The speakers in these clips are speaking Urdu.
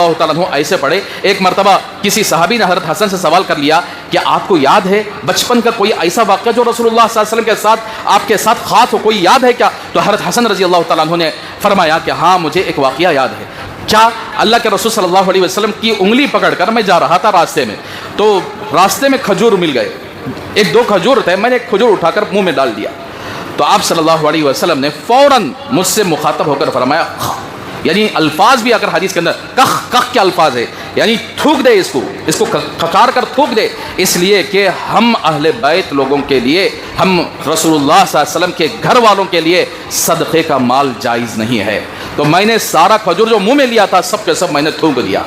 اللہ تعالیٰ عنہ ایسے پڑھے. ایک مرتبہ کسی صحابی نے حضرت حسن سے سوال کر لیا کہ آپ کو یاد ہے بچپن کا کوئی ایسا واقعہ جو رسول اللہ صلی اللہ علیہ وسلم کے ساتھ آپ کے ساتھ خاص ہو, کوئی یاد ہے کیا؟ تو حضرت حسن رضی اللہ تعالیٰ عنہ نے فرمایا کہ ہاں مجھے ایک واقعہ یاد ہے. کیا؟ اللہ کے رسول صلی اللہ علیہ وسلم کی انگلی پکڑ کر میں جا رہا تھا راستے میں, تو راستے میں کھجور مل گئے, ایک دو کھجور تھے, میں نے ایک کھجور اٹھا کر منہ میں ڈال دیا. تو آپ صلی اللہ علیہ وسلم نے فوراً مجھ سے مخاطب ہو کر فرمایا, یعنی الفاظ بھی اگر حدیث کے اندر کخ کخ کے الفاظ ہے, یعنی تھوک دے اس کو کھکار کر تھوک دے, اس لیے کہ ہم اہل بیت لوگوں کے لیے, ہم رسول اللہ صلی اللہ علیہ وسلم کے گھر والوں کے لیے صدقے کا مال جائز نہیں ہے. تو میں نے سارا کھجور جو منہ میں لیا تھا سب کے سب میں نے تھوک دیا.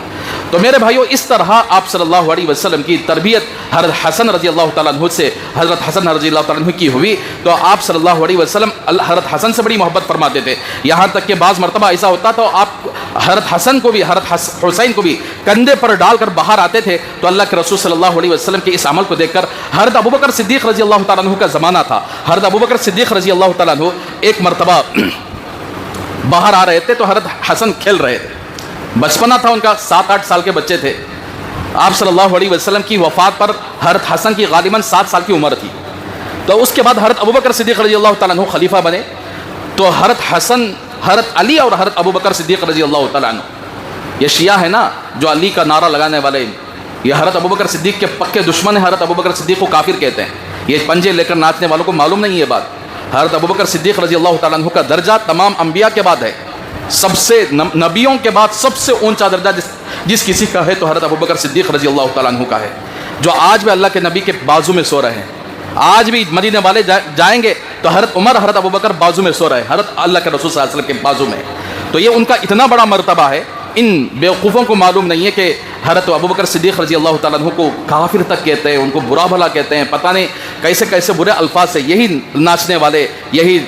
تو میرے بھائیو اس طرح آپ صلی اللہ علیہ وسلم کی تربیت حضرت حسن رضی اللہ تعالیٰ عنہ سے, حضرت حسن رضی اللہ تعالیٰ عنہ کی ہوئی. تو آپ صلی اللہ علیہ وسلم حضرت حسن سے بڑی محبت فرماتے تھے, یہاں تک کہ بعض مرتبہ ایسا ہوتا تو آپ حضرت حسن کو بھی حضرت حسین کو بھی کندھے پر ڈال کر باہر آتے تھے. تو اللہ کے رسول صلی اللہ علیہ وسلم کے اس عمل کو دیکھ کر حضرت ابوبکر صدیق رضی اللہ تعالیٰ عنہ کا زمانہ تھا. حضرت ابوبکر صدیق رضی اللہ تعالیٰ عنہ ایک مرتبہ باہر آ رہے تھے تو حضرت حسن کھیل رہے تھے, بچپنا تھا ان کا, 7-8 سال کے بچے تھے. آپ صلی اللہ علیہ وسلم کی وفات پر حضرت حسن کی غالباً 7 سال کی عمر تھی. تو اس کے بعد حضرت ابوبکر صدیق رضی اللہ تعالیٰ عنہ خلیفہ بنے. تو حضرت حسن, حضرت علی اور حضرت ابوبکر صدیق رضی اللہ تعالیٰ عنہ, یہ شیعہ ہے نا جو علی کا نعرہ لگانے والے, یہ حضرت ابوبکر صدیق کے پکے دشمن ہیں. حضرت ابوبکر صدیق کو کافر کہتے ہیں. یہ پنجے لے کر ناچنے والوں کو معلوم نہیں یہ بات. حضرت ابوبکر صدیق رضی اللہ تعالیٰ عنہ کا درجہ تمام انبیاء کے بعد ہے, سب سے نبیوں کے بعد سب سے اونچا درجہ جس کسی کا ہے تو حضرت ابوبکر صدیق رضی اللہ تعالیٰ عنہ کا ہے, جو آج بھی اللہ کے نبی کے بازو میں سو رہے ہیں. آج بھی مدینے والے جائیں گے تو حضرت عمر, حضرت ابوبکر بازو میں سو رہے ہیں, حضرت اللہ کے رسول صلی اللہ علیہ وسلم کے بازو میں. تو یہ ان کا اتنا بڑا مرتبہ ہے. ان بیوقوفوں کو معلوم نہیں ہے کہ حضرت ابوبکر صدیق رضی اللہ تعالیٰ عنہ کو کافر تک کہتے ہیں, ان کو برا بھلا کہتے ہیں, پتہ نہیں کیسے کیسے برے الفاظ سے. یہی ناچنے والے, یہی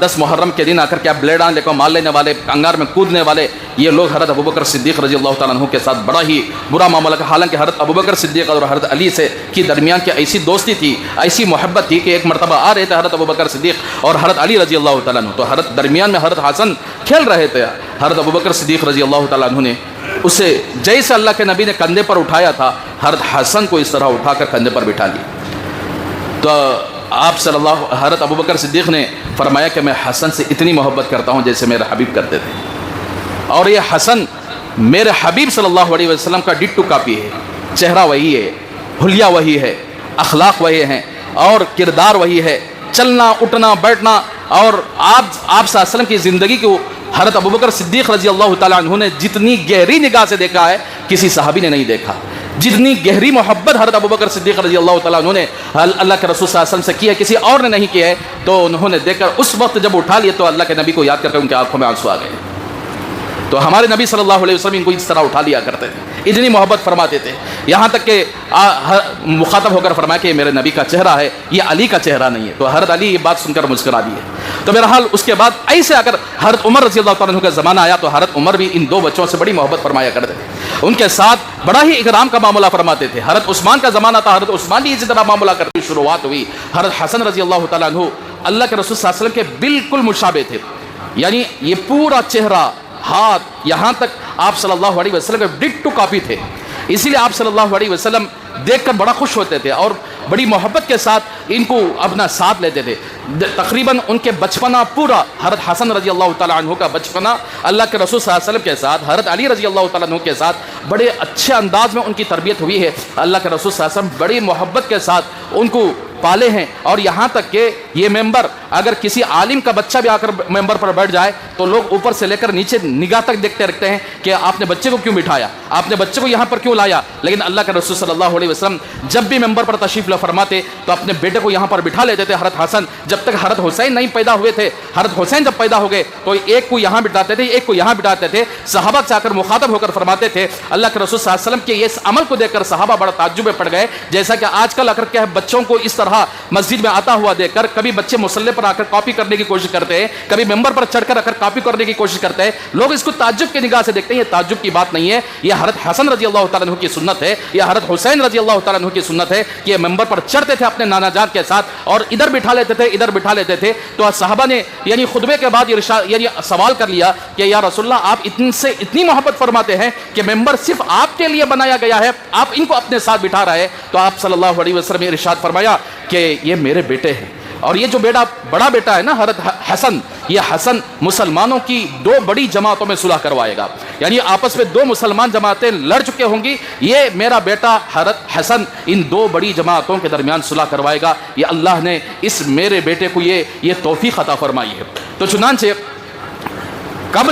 10 محرم کے دن آ کر کیا بلیڈاں لے کر مار لینے والے, انگار میں کودنے والے, یہ لوگ حضرت ابوبکر صدیق رضی اللہ تعالیٰ عنہ کے ساتھ بڑا ہی برا معاملہ کا. حالانکہ حضرت ابوبکر صدیق اور حضرت علی سے کی درمیان کی ایسی دوستی تھی, ایسی محبت تھی کہ ایک مرتبہ آ رہے تھے حضرت ابوبکر صدیق اور حضرت علی رضی اللہ تعالیٰ عنہ, تو حضرت درمیان میں حضرت حسن کھیل رہے تھے. حضرت ابوبکر صدیق رضی اللہ تعالیٰ عنہ نے اسے جیسے اللہ کے نبی نے کندھے پر اٹھایا تھا, حضرت حسن کو اس طرح اٹھا کر کندھے پر بٹھا لیا. تو آپ صلی اللہ حضرت ابوبکر صدیق نے فرمایا کہ میں حسن سے اتنی محبت کرتا ہوں جیسے میرے حبیب کرتے تھے, اور یہ حسن میرے حبیب صلی اللہ علیہ وسلم کا ڈٹو کاپی ہے. چہرہ وہی ہے, حلیہ وہی ہے, اخلاق وہی ہیں, اور کردار وہی ہے, چلنا اٹھنا بیٹھنا. اور آپ صلی اللہ علیہ وسلم کی زندگی کو حضرت ابوبکر صدیق رضی اللہ تعالیٰ عنہ نے جتنی گہری نگاہ سے دیکھا ہے کسی صحابی نے نہیں دیکھا. جتنی گہری محبت حضرت ابوبکر صدیق رضی اللہ تعالیٰ عنہ نے اللہ کے رسول صلی اللہ علیہ وسلم سے کی ہے کسی اور نے نہیں کیا ہے. تو انہوں نے دیکھ کر اس وقت جب اٹھا لیے تو اللہ کے نبی کو یاد کر کے ان کی آنکھوں میں آنسو آ گئے. تو ہمارے نبی صلی اللہ علیہ وسلم ان کو اس طرح اٹھا لیا کرتے تھے, اتنی محبت فرماتے تھے, یہاں تک کہ مخاطب ہو کر فرمایا کہ یہ میرے نبی کا چہرہ ہے, یہ علی کا چہرہ نہیں ہے. تو حضرت علی یہ بات سن کر مسکرا دیے. تو بہرحال اس کے بعد ایسے اگر حضرت عمر رضی اللہ تعالیٰ عنہ کا زمانہ آیا تو حضرت عمر بھی ان 2 بچوں سے بڑی محبت فرمایا کرتے تھے, ان کے ساتھ بڑا ہی اکرام کا معاملہ فرماتے تھے. حضرت عثمان کا زمانہ تھا, حضرت عثمان بھی اسی طرح معاملہ کرنے کی شروعات ہوئی. حضرت حسن رضی اللہ تعالیٰ عنہ اللہ کے رسول صلی اللہ علیہ وسلم کے بالکل مشابہ تھے, یعنی یہ پورا چہرہ, ہاتھ, یہاں تک آپ صلی اللہ علیہ وسلم کے ڈٹو کاپی تھے. اسی لیے آپ صلی اللہ علیہ وسلم دیکھ کر بڑا خوش ہوتے تھے اور بڑی محبت کے ساتھ ان کو اپنا ساتھ لیتے تھے. تقریباً ان کے بچپنا پورا حضرت حسن رضی اللہ تعالیٰ عنہ کا بچپنا اللہ کے رسول صلی اللہ علیہ وسلم کے ساتھ, حضرت علی رضی اللہ تعالیٰ عنہ کے ساتھ بڑے اچھے انداز میں ان کی تربیت ہوئی ہے. اللہ کے رسول صلی اللہ علیہ وسلم بڑی محبت کے ساتھ ان کو پالے ہیں. اور یہاں تک کہ یہ ممبر, اگر کسی عالم کا بچہ بھی آ کر ممبر پر بیٹھ جائے تو لوگ اوپر سے لے کر نیچے نگاہ تک دیکھتے رکھتے ہیں کہ آپ نے بچے کو کیوں بٹھایا, آپ نے بچے کو یہاں پر کیوں لایا. لیکن اللہ کے رسول صلی اللہ علیہ وسلم جب بھی ممبر پر تشریف فرماتے تو اپنے بیٹے کو یہاں پر بٹھا لیتے تھے. حضرت حسن جب تک حضرت حسین نہیں پیدا ہوئے تھے, حضرت حسین جب پیدا ہو گئے تو ایک کو یہاں بٹھاتے تھے, ایک کو یہاں بٹھاتے تھے. صحابہ سے آ کر مخاطب ہو کر فرماتے تھے, اللہ کے رسول صلی اللہ علیہ وسلم کے اس عمل کو دیکھ کر صحابہ بڑا تعجب میں پڑ گئے. جیسا کہ آج کل اگر کیا ہے بچوں کو اس طرح مسجد میں آتا ہوا دیکھ کر کبھی بچے مصلی پر آ کر کاپی کرنے کی کوشش کرتے ہیں, کبھی ممبر پر چڑھ کر کاپی کرنے کی کوشش کرتے ہیں, لوگ اس کو تعجب کی نگاہ سے دیکھتے ہیں. یہ تعجب کی بات نہیں ہے, یہ یہ حضرت حسن رضی اللہ تعالیٰ عنہ کی سنت ہے، یہ حضرت حسین رضی اللہ تعالیٰ عنہ کی سنت ہے کہ یہ ممبر پر چڑھتے تھے اپنے نانا جان کے ساتھ اور ادھر بٹھا لیتے تھے ادھر بٹھا لیتے تھے۔ تو صحابہ نے یعنی خطبے کے بعد سوال کر لیا کہ یا رسول اللہ آپ اتنی محبت فرماتے ہیں کہ ممبر صرف آپ کے لیے بنایا گیا ہے، آپ ان کو اپنے ساتھ بٹھا رہے ہیں؟ تو آپ صلی اللہ علیہ وسلم نے ارشاد فرمایا کہ یہ میرے بیٹے ہیں، اور یہ جو بڑا بیٹا ہے نا حضرت حسن، یہ حسن مسلمانوں کی دو بڑی جماعتوں میں صلح کروائے گا، یعنی آپس میں دو مسلمان جماعتیں لڑ چکے ہوں گی، یہ میرا بیٹا حضرت حسن ان دو بڑی جماعتوں کے درمیان صلح کروائے گا۔ یہ اللہ نے اس میرے بیٹے کو یہ توفیق عطا فرمائی ہے۔ تو چنانچہ کب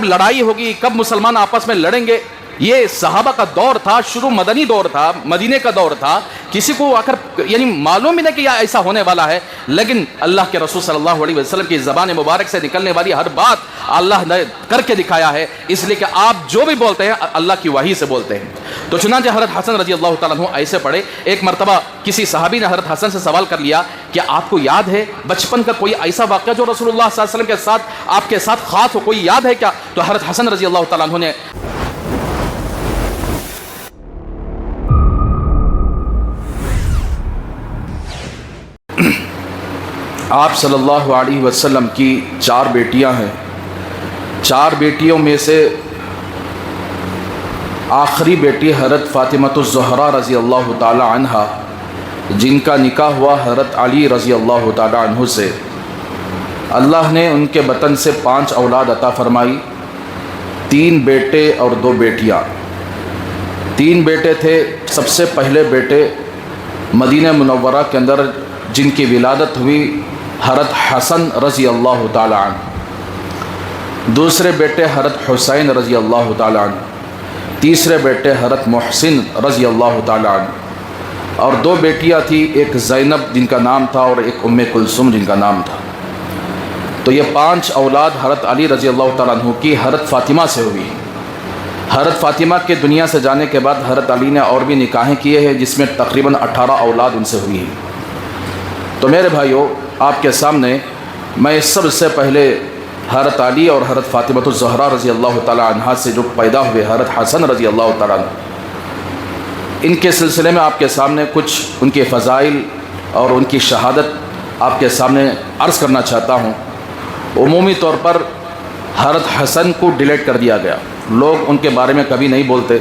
لڑائی ہوگی، کب مسلمان آپس میں لڑیں گے، یہ صحابہ کا دور تھا، شروع مدنی دور تھا، مدینے کا دور تھا، کسی کو آ کر یعنی معلوم ہی نہیں کہ یہ ایسا ہونے والا ہے، لیکن اللہ کے رسول صلی اللہ علیہ وسلم کی زبان مبارک سے نکلنے والی ہر بات اللہ نے کر کے دکھایا ہے، اس لیے کہ آپ جو بھی بولتے ہیں اللہ کی وحی سے بولتے ہیں۔ تو چنانچہ حضرت حسن رضی اللہ تعالیٰ عنہ ایسے پڑھے۔ ایک مرتبہ کسی صحابی نے حضرت حسن سے سوال کر لیا کہ آپ کو یاد ہے بچپن کا کوئی ایسا واقعہ جو رسول اللہ صلی اللہ علیہ وسلم کے ساتھ آپ کے ساتھ خاص ہو، کوئی یاد ہے کیا؟ تو حضرت حسن رضی اللہ تعالیٰ عنہ نے آپ صلی اللہ علیہ وسلم کی 4 بیٹیاں ہیں، 4 بیٹیوں میں سے آخری بیٹی حضرت فاطمۃ الزہرا رضی اللہ تعالی عنہ، جن کا نکاح ہوا حضرت علی رضی اللہ تعالی عنہ سے، اللہ نے ان کے بطن سے 5 اولاد عطا فرمائی، 3 بیٹے اور 2 بیٹیاں۔ 3 بیٹے تھے، سب سے پہلے بیٹے مدینہ منورہ کے اندر جن کی ولادت ہوئی حضرت حسن رضی اللہ تعالی عنہ، دوسرے بیٹے حضرت حسین رضی اللہ تعالی عنہ، تیسرے بیٹے حضرت محسن رضی اللہ تعالی عنہ، اور 2 بیٹیاں تھیں، ایک زینب جن کا نام تھا اور ایک ام کلثوم جن کا نام تھا۔ تو یہ 5 اولاد حضرت علی رضی اللہ تعالیٰ عنہ کی حضرت فاطمہ سے ہوئی۔ حضرت فاطمہ کے دنیا سے جانے کے بعد حضرت علی نے اور بھی نکاحیں کیے ہیں، جس میں تقریباً 18 اولاد ان سے ہوئی ہیں۔ تو میرے بھائیوں، آپ کے سامنے میں سب سے پہلے حضرت علی اور حضرت فاطمۃ الزہرا رضی اللہ تعالیٰ عنہ سے جو پیدا ہوئے حضرت حسن رضی اللہ تعالیٰ عنہ، ان کے سلسلے میں آپ کے سامنے کچھ ان کے فضائل اور ان کی شہادت آپ کے سامنے عرض کرنا چاہتا ہوں۔ عمومی طور پر حضرت حسن کو ڈیلیٹ کر دیا گیا، لوگ ان کے بارے میں کبھی نہیں بولتے،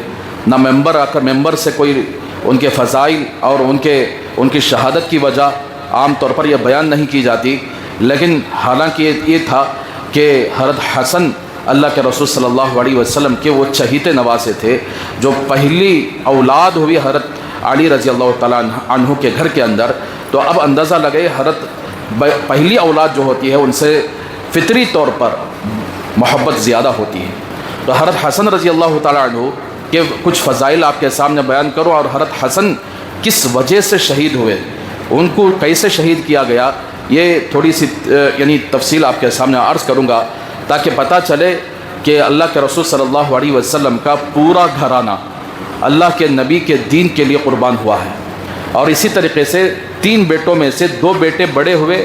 نہ ممبر آ کر ممبر سے کوئی ان کے فضائل اور ان کی شہادت کی وجہ عام طور پر یہ بیان نہیں کی جاتی، لیکن حالانکہ یہ تھا کہ حضرت حسن اللہ کے رسول صلی اللہ علیہ وسلم کے وہ چہیتے نواسے تھے، جو پہلی اولاد ہوئی حضرت علی رضی اللہ تعالیٰ عنہ کے گھر کے اندر۔ تو اب اندازہ لگے حضرت پہلی اولاد جو ہوتی ہے ان سے فطری طور پر محبت زیادہ ہوتی ہے۔ تو حضرت حسن رضی اللہ تعالیٰ عنہ کے کچھ فضائل آپ کے سامنے بیان کرو، اور حضرت حسن کس وجہ سے شہید ہوئے، ان کو کیسے شہید کیا گیا، یہ تھوڑی سی یعنی تفصیل آپ کے سامنے عرض کروں گا، تاکہ پتہ چلے کہ اللہ کے رسول صلی اللہ علیہ وسلم کا پورا گھرانہ اللہ کے نبی کے دین کے لیے قربان ہوا ہے۔ اور اسی طریقے سے 3 بیٹوں میں سے 2 بیٹے بڑے ہوئے،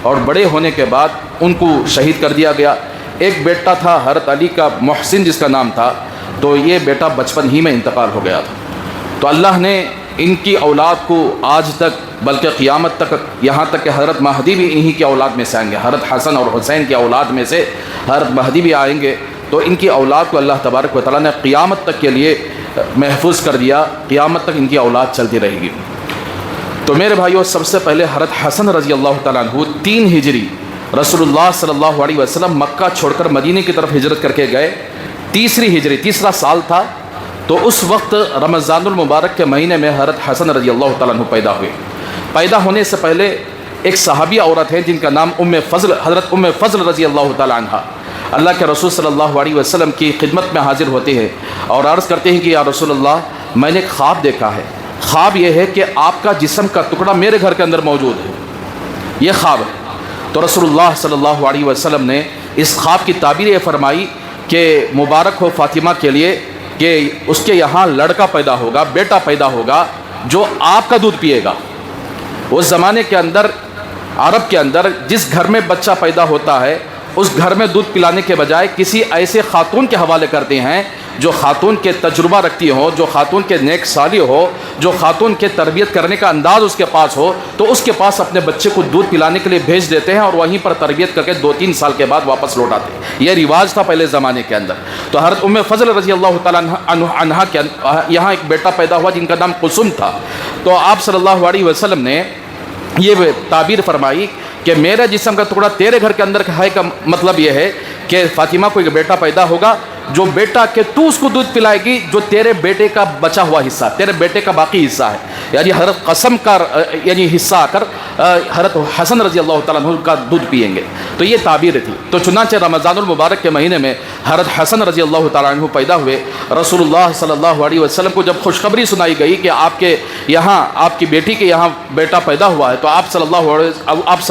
اور بڑے ہونے کے بعد ان کو شہید کر دیا گیا۔ ایک بیٹا تھا حضرت علی کا محسن جس کا نام تھا، تو یہ بیٹا بچپن ہی میں انتقال ہو گیا تھا۔ تو اللہ نے ان کی اولاد کو آج تک، بلکہ قیامت تک، یہاں تک کہ حضرت مہدی بھی انہی کی اولاد میں سے آئیں گے، حضرت حسن اور حسین کی اولاد میں سے حضرت مہدی بھی آئیں گے، تو ان کی اولاد کو اللہ تبارک و تعالیٰ نے قیامت تک کے لیے محفوظ کر دیا، قیامت تک ان کی اولاد چلتی رہے گی۔ تو میرے بھائیوں، سب سے پہلے حضرت حسن رضی اللہ تعالیٰ عنہ 3 ہجری رسول اللہ صلی اللہ علیہ وسلم مکہ چھوڑ کر مدینے کی طرف ہجرت کر کے گئے۔ 3 ہجری، تیسرا سال تھا، تو اس وقت رمضان المبارک کے مہینے میں حضرت حسن رضی اللہ تعالیٰ عنہ پیدا ہوئے۔ پیدا ہونے سے پہلے ایک صحابی عورت ہے جن کا نام حضرت ام فضل رضی اللہ تعالیٰ عنہ، اللہ کے رسول صلی اللہ علیہ وسلم کی خدمت میں حاضر ہوتے ہیں اور عرض کرتے ہیں کہ یا رسول اللہ، میں نے ایک خواب دیکھا ہے، خواب یہ ہے کہ آپ کا جسم کا ٹکڑا میرے گھر کے اندر موجود ہے، یہ خواب ہے۔ تو رسول اللہ صلی اللہ علیہ وسلم نے اس خواب کی تعبیر یہ فرمائی کہ مبارک ہو فاطمہ کے لیے کہ اس کے یہاں لڑکا پیدا ہوگا، بیٹا پیدا ہوگا جو آپ کا دودھ پیے گا۔ اس زمانے کے اندر، عرب کے اندر، جس گھر میں بچہ پیدا ہوتا ہے اس گھر میں دودھ پلانے کے بجائے کسی ایسے خاتون کے حوالے کرتے ہیں جو خاتون کے تجربہ رکھتی ہو، جو خاتون کے نیک سالی ہو، جو خاتون کے تربیت کرنے کا انداز اس کے پاس ہو، تو اس کے پاس اپنے بچے کو دودھ پلانے کے لیے بھیج دیتے ہیں اور وہیں پر تربیت کر کے 2-3 سال کے بعد واپس لوٹ آتے ہیں۔ یہ رواج تھا پہلے زمانے کے اندر۔ تو حضرت ام فضل رضی اللہ تعالیٰ عنہا کے یہاں ایک بیٹا پیدا ہوا جن کا نام قسم تھا۔ تو آپ صلی اللہ علیہ وسلم نے یہ تعبیر فرمائی کہ میرا جسم کا ٹکڑا تیرے گھر کے اندر ہے، کا مطلب یہ ہے کہ فاطمہ کو ایک بیٹا پیدا ہوگا، جو بیٹا کہ تو اس کو دودھ پلائے گی جو تیرے بیٹے کا بچا ہوا حصہ، تیرے بیٹے کا باقی حصہ ہے، یعنی حضرت قسم کا یعنی حصہ آ کر حضرت حسن رضی اللہ تعالیٰ عنہ کا دودھ پئیں گے۔ تو یہ تعبیر تھی۔ تو چنانچہ رمضان المبارک کے مہینے میں حضرت حسن رضی اللہ تعالیٰ عنہ پیدا ہوئے۔ رسول اللہ صلی اللہ علیہ وسلم کو جب خوشخبری سنائی گئی کہ آپ کے یہاں آپ کی بیٹی کے یہاں بیٹا پیدا ہوا ہے، تو آپ صلی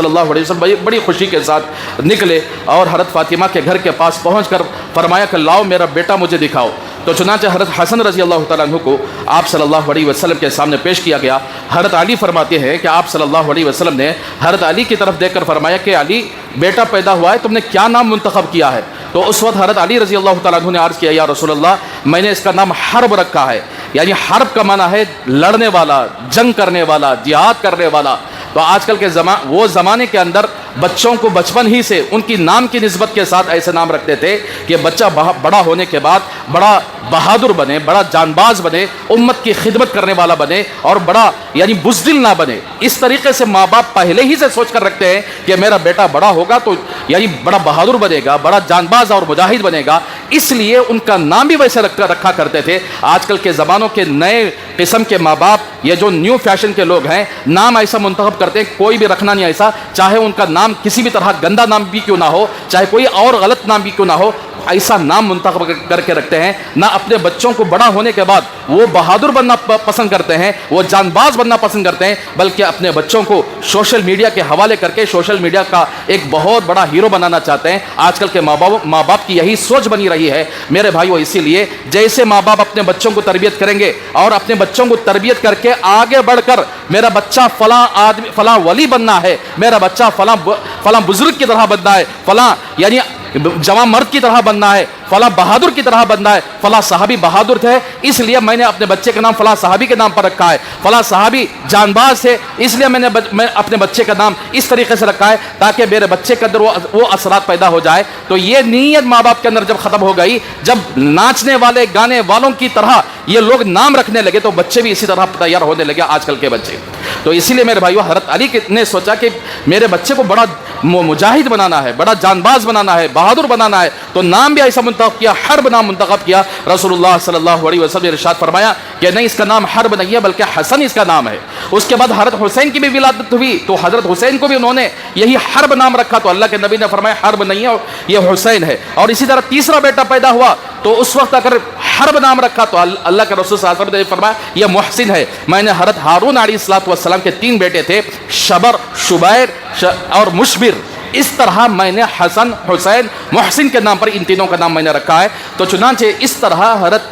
اللہ علیہ وسلم بڑی خوشی کے ساتھ نکلے اور حضرت فاطمہ کے گھر کے پاس پہنچ کر فرمایا کہ لاؤ میرا بیٹا مجھے دکھاؤ۔ تو چنانچہ حضرت حسن رضی اللہ تعالیٰ عنہ کو آپ صلی اللہ علیہ وسلم کے سامنے پیش کیا گیا۔ حضرت علی فرماتے ہیں کہ آپ صلی اللہ علیہ وسلم نے حضرت علی کی طرف دیکھ کر فرمایا کہ علی بیٹا پیدا ہوا ہے، تم نے کیا نام منتخب کیا ہے؟ تو اس وقت حضرت علی رضی اللہ تعالیٰ عنہ نے عرض کیا یا رسول اللہ میں نے اس کا نام حرب رکھا ہے، یعنی حرب کا معنی ہے لڑنے والا، جنگ کرنے والا، جہاد کرنے والا۔ تو آج کل کے وہ زمانے کے اندر بچوں کو بچپن ہی سے ان کی نام کی نسبت کے ساتھ ایسے نام رکھتے تھے کہ بچہ بڑا ہونے کے بعد بڑا بہادر بنے، بڑا جان باز بنے، امت کی خدمت کرنے والا بنے اور بڑا یعنی بزدل نہ بنے۔ اس طریقے سے ماں باپ پہلے ہی سے سوچ کر رکھتے ہیں کہ میرا بیٹا بڑا ہوگا تو یعنی بڑا بہادر بنے گا، بڑا جان باز اور مجاہد بنے گا، اس لیے ان کا نام بھی ویسے رکھا کرتے تھے۔ آج کل کے زمانوں کے نئے قسم کے ماں باپ، یہ جو نیو فیشن کے لوگ ہیں، نام ایسا منتخب کرتے ہیں کوئی بھی رکھنا نہیں ایسا، چاہے ان کا نام کسی بھی طرح گندا نام بھی کیوں نہ ہو، چاہے کوئی اور غلط نام بھی کیوں نہ ہو، ایسا نام منتخب کر کے رکھتے ہیں۔ نہ اپنے بچوں کو بڑا ہونے کے بعد وہ بہادر بننا پسند کرتے ہیں، وہ جان باز بننا پسند کرتے ہیں، بلکہ اپنے بچوں کو سوشل میڈیا کے حوالے کر کے سوشل میڈیا کا ایک بہت بڑا ہیرو بنانا چاہتے ہیں۔ آج کل کے ماں باپ کی یہی سوچ بنی رہی ہے میرے بھائیو۔ اسی لیے جیسے ماں باپ اپنے بچوں کو تربیت کریں گے اور اپنے بچوں کو تربیت کر کے آگے بڑھ کر میرا بچہ فلاں آدمی فلاں ولی بننا ہے، میرا بچہ فلاں بزرگ کی طرح بننا ہے، فلاں یعنی جوان مرد کی طرح بننا ہے، فلاں بہادر کی طرح بننا ہے، فلاں صحابی بہادر تھے اس لیے میں نے اپنے بچے کا نام فلاں صحابی کے نام پر رکھا ہے، فلاں صحابی جان باز تھے اس لیے میں اپنے بچے کا نام اس طریقے سے رکھا ہے تاکہ میرے بچے کے اندر وہ اثرات پیدا ہو جائے۔ تو یہ نیت ماں باپ کے اندر جب ختم ہو گئی، جب ناچنے والے گانے والوں کی طرح یہ لوگ نام رکھنے لگے تو بچے بھی اسی طرح تیار ہونے لگے آج کل کے بچے۔ تو اسی لیے میرے بھائیو حضرت علی نے سوچا کہ میرے بچے کو بڑا مجاہد بنانا ہے، بڑا جان باز بنانا ہے، بہادر بنانا ہے، تو نام بھی ایسا منتخب کیا، حرب نام منتخب کیا۔ رسول اللہ صلی اللہ علیہ وسلم نے ارشاد فرمایا کہ نہیں اس کا نام حرب نہیں ہے بلکہ حسن اس کا نام ہے۔ اس کے بعد حضرت حسین کی بھی ولادت ہوئی تو حضرت حسین کو بھی انہوں نے یہی حرب نام رکھا، تو اللہ کے نبی نے فرمایا حرب نہیں ہے یہ حسین ہے۔ اور اسی طرح تیسرا بیٹا پیدا ہوا تو اس وقت اگر حرب نام رکھا تو اللہ کے رسول صلی اللہ علیہ وسلم نے فرمایا یہ محسن ہے۔ میں نے حضرت ہارون علیہ السلام کے 3 بیٹے تھے، شبر، شبیر اور مشبر، اس طرح میں نے حسن، حسین، محسن کے نام پر ان تینوں کا نام میں نے رکھا ہے۔ تو چنانچہ اس طرح حضرت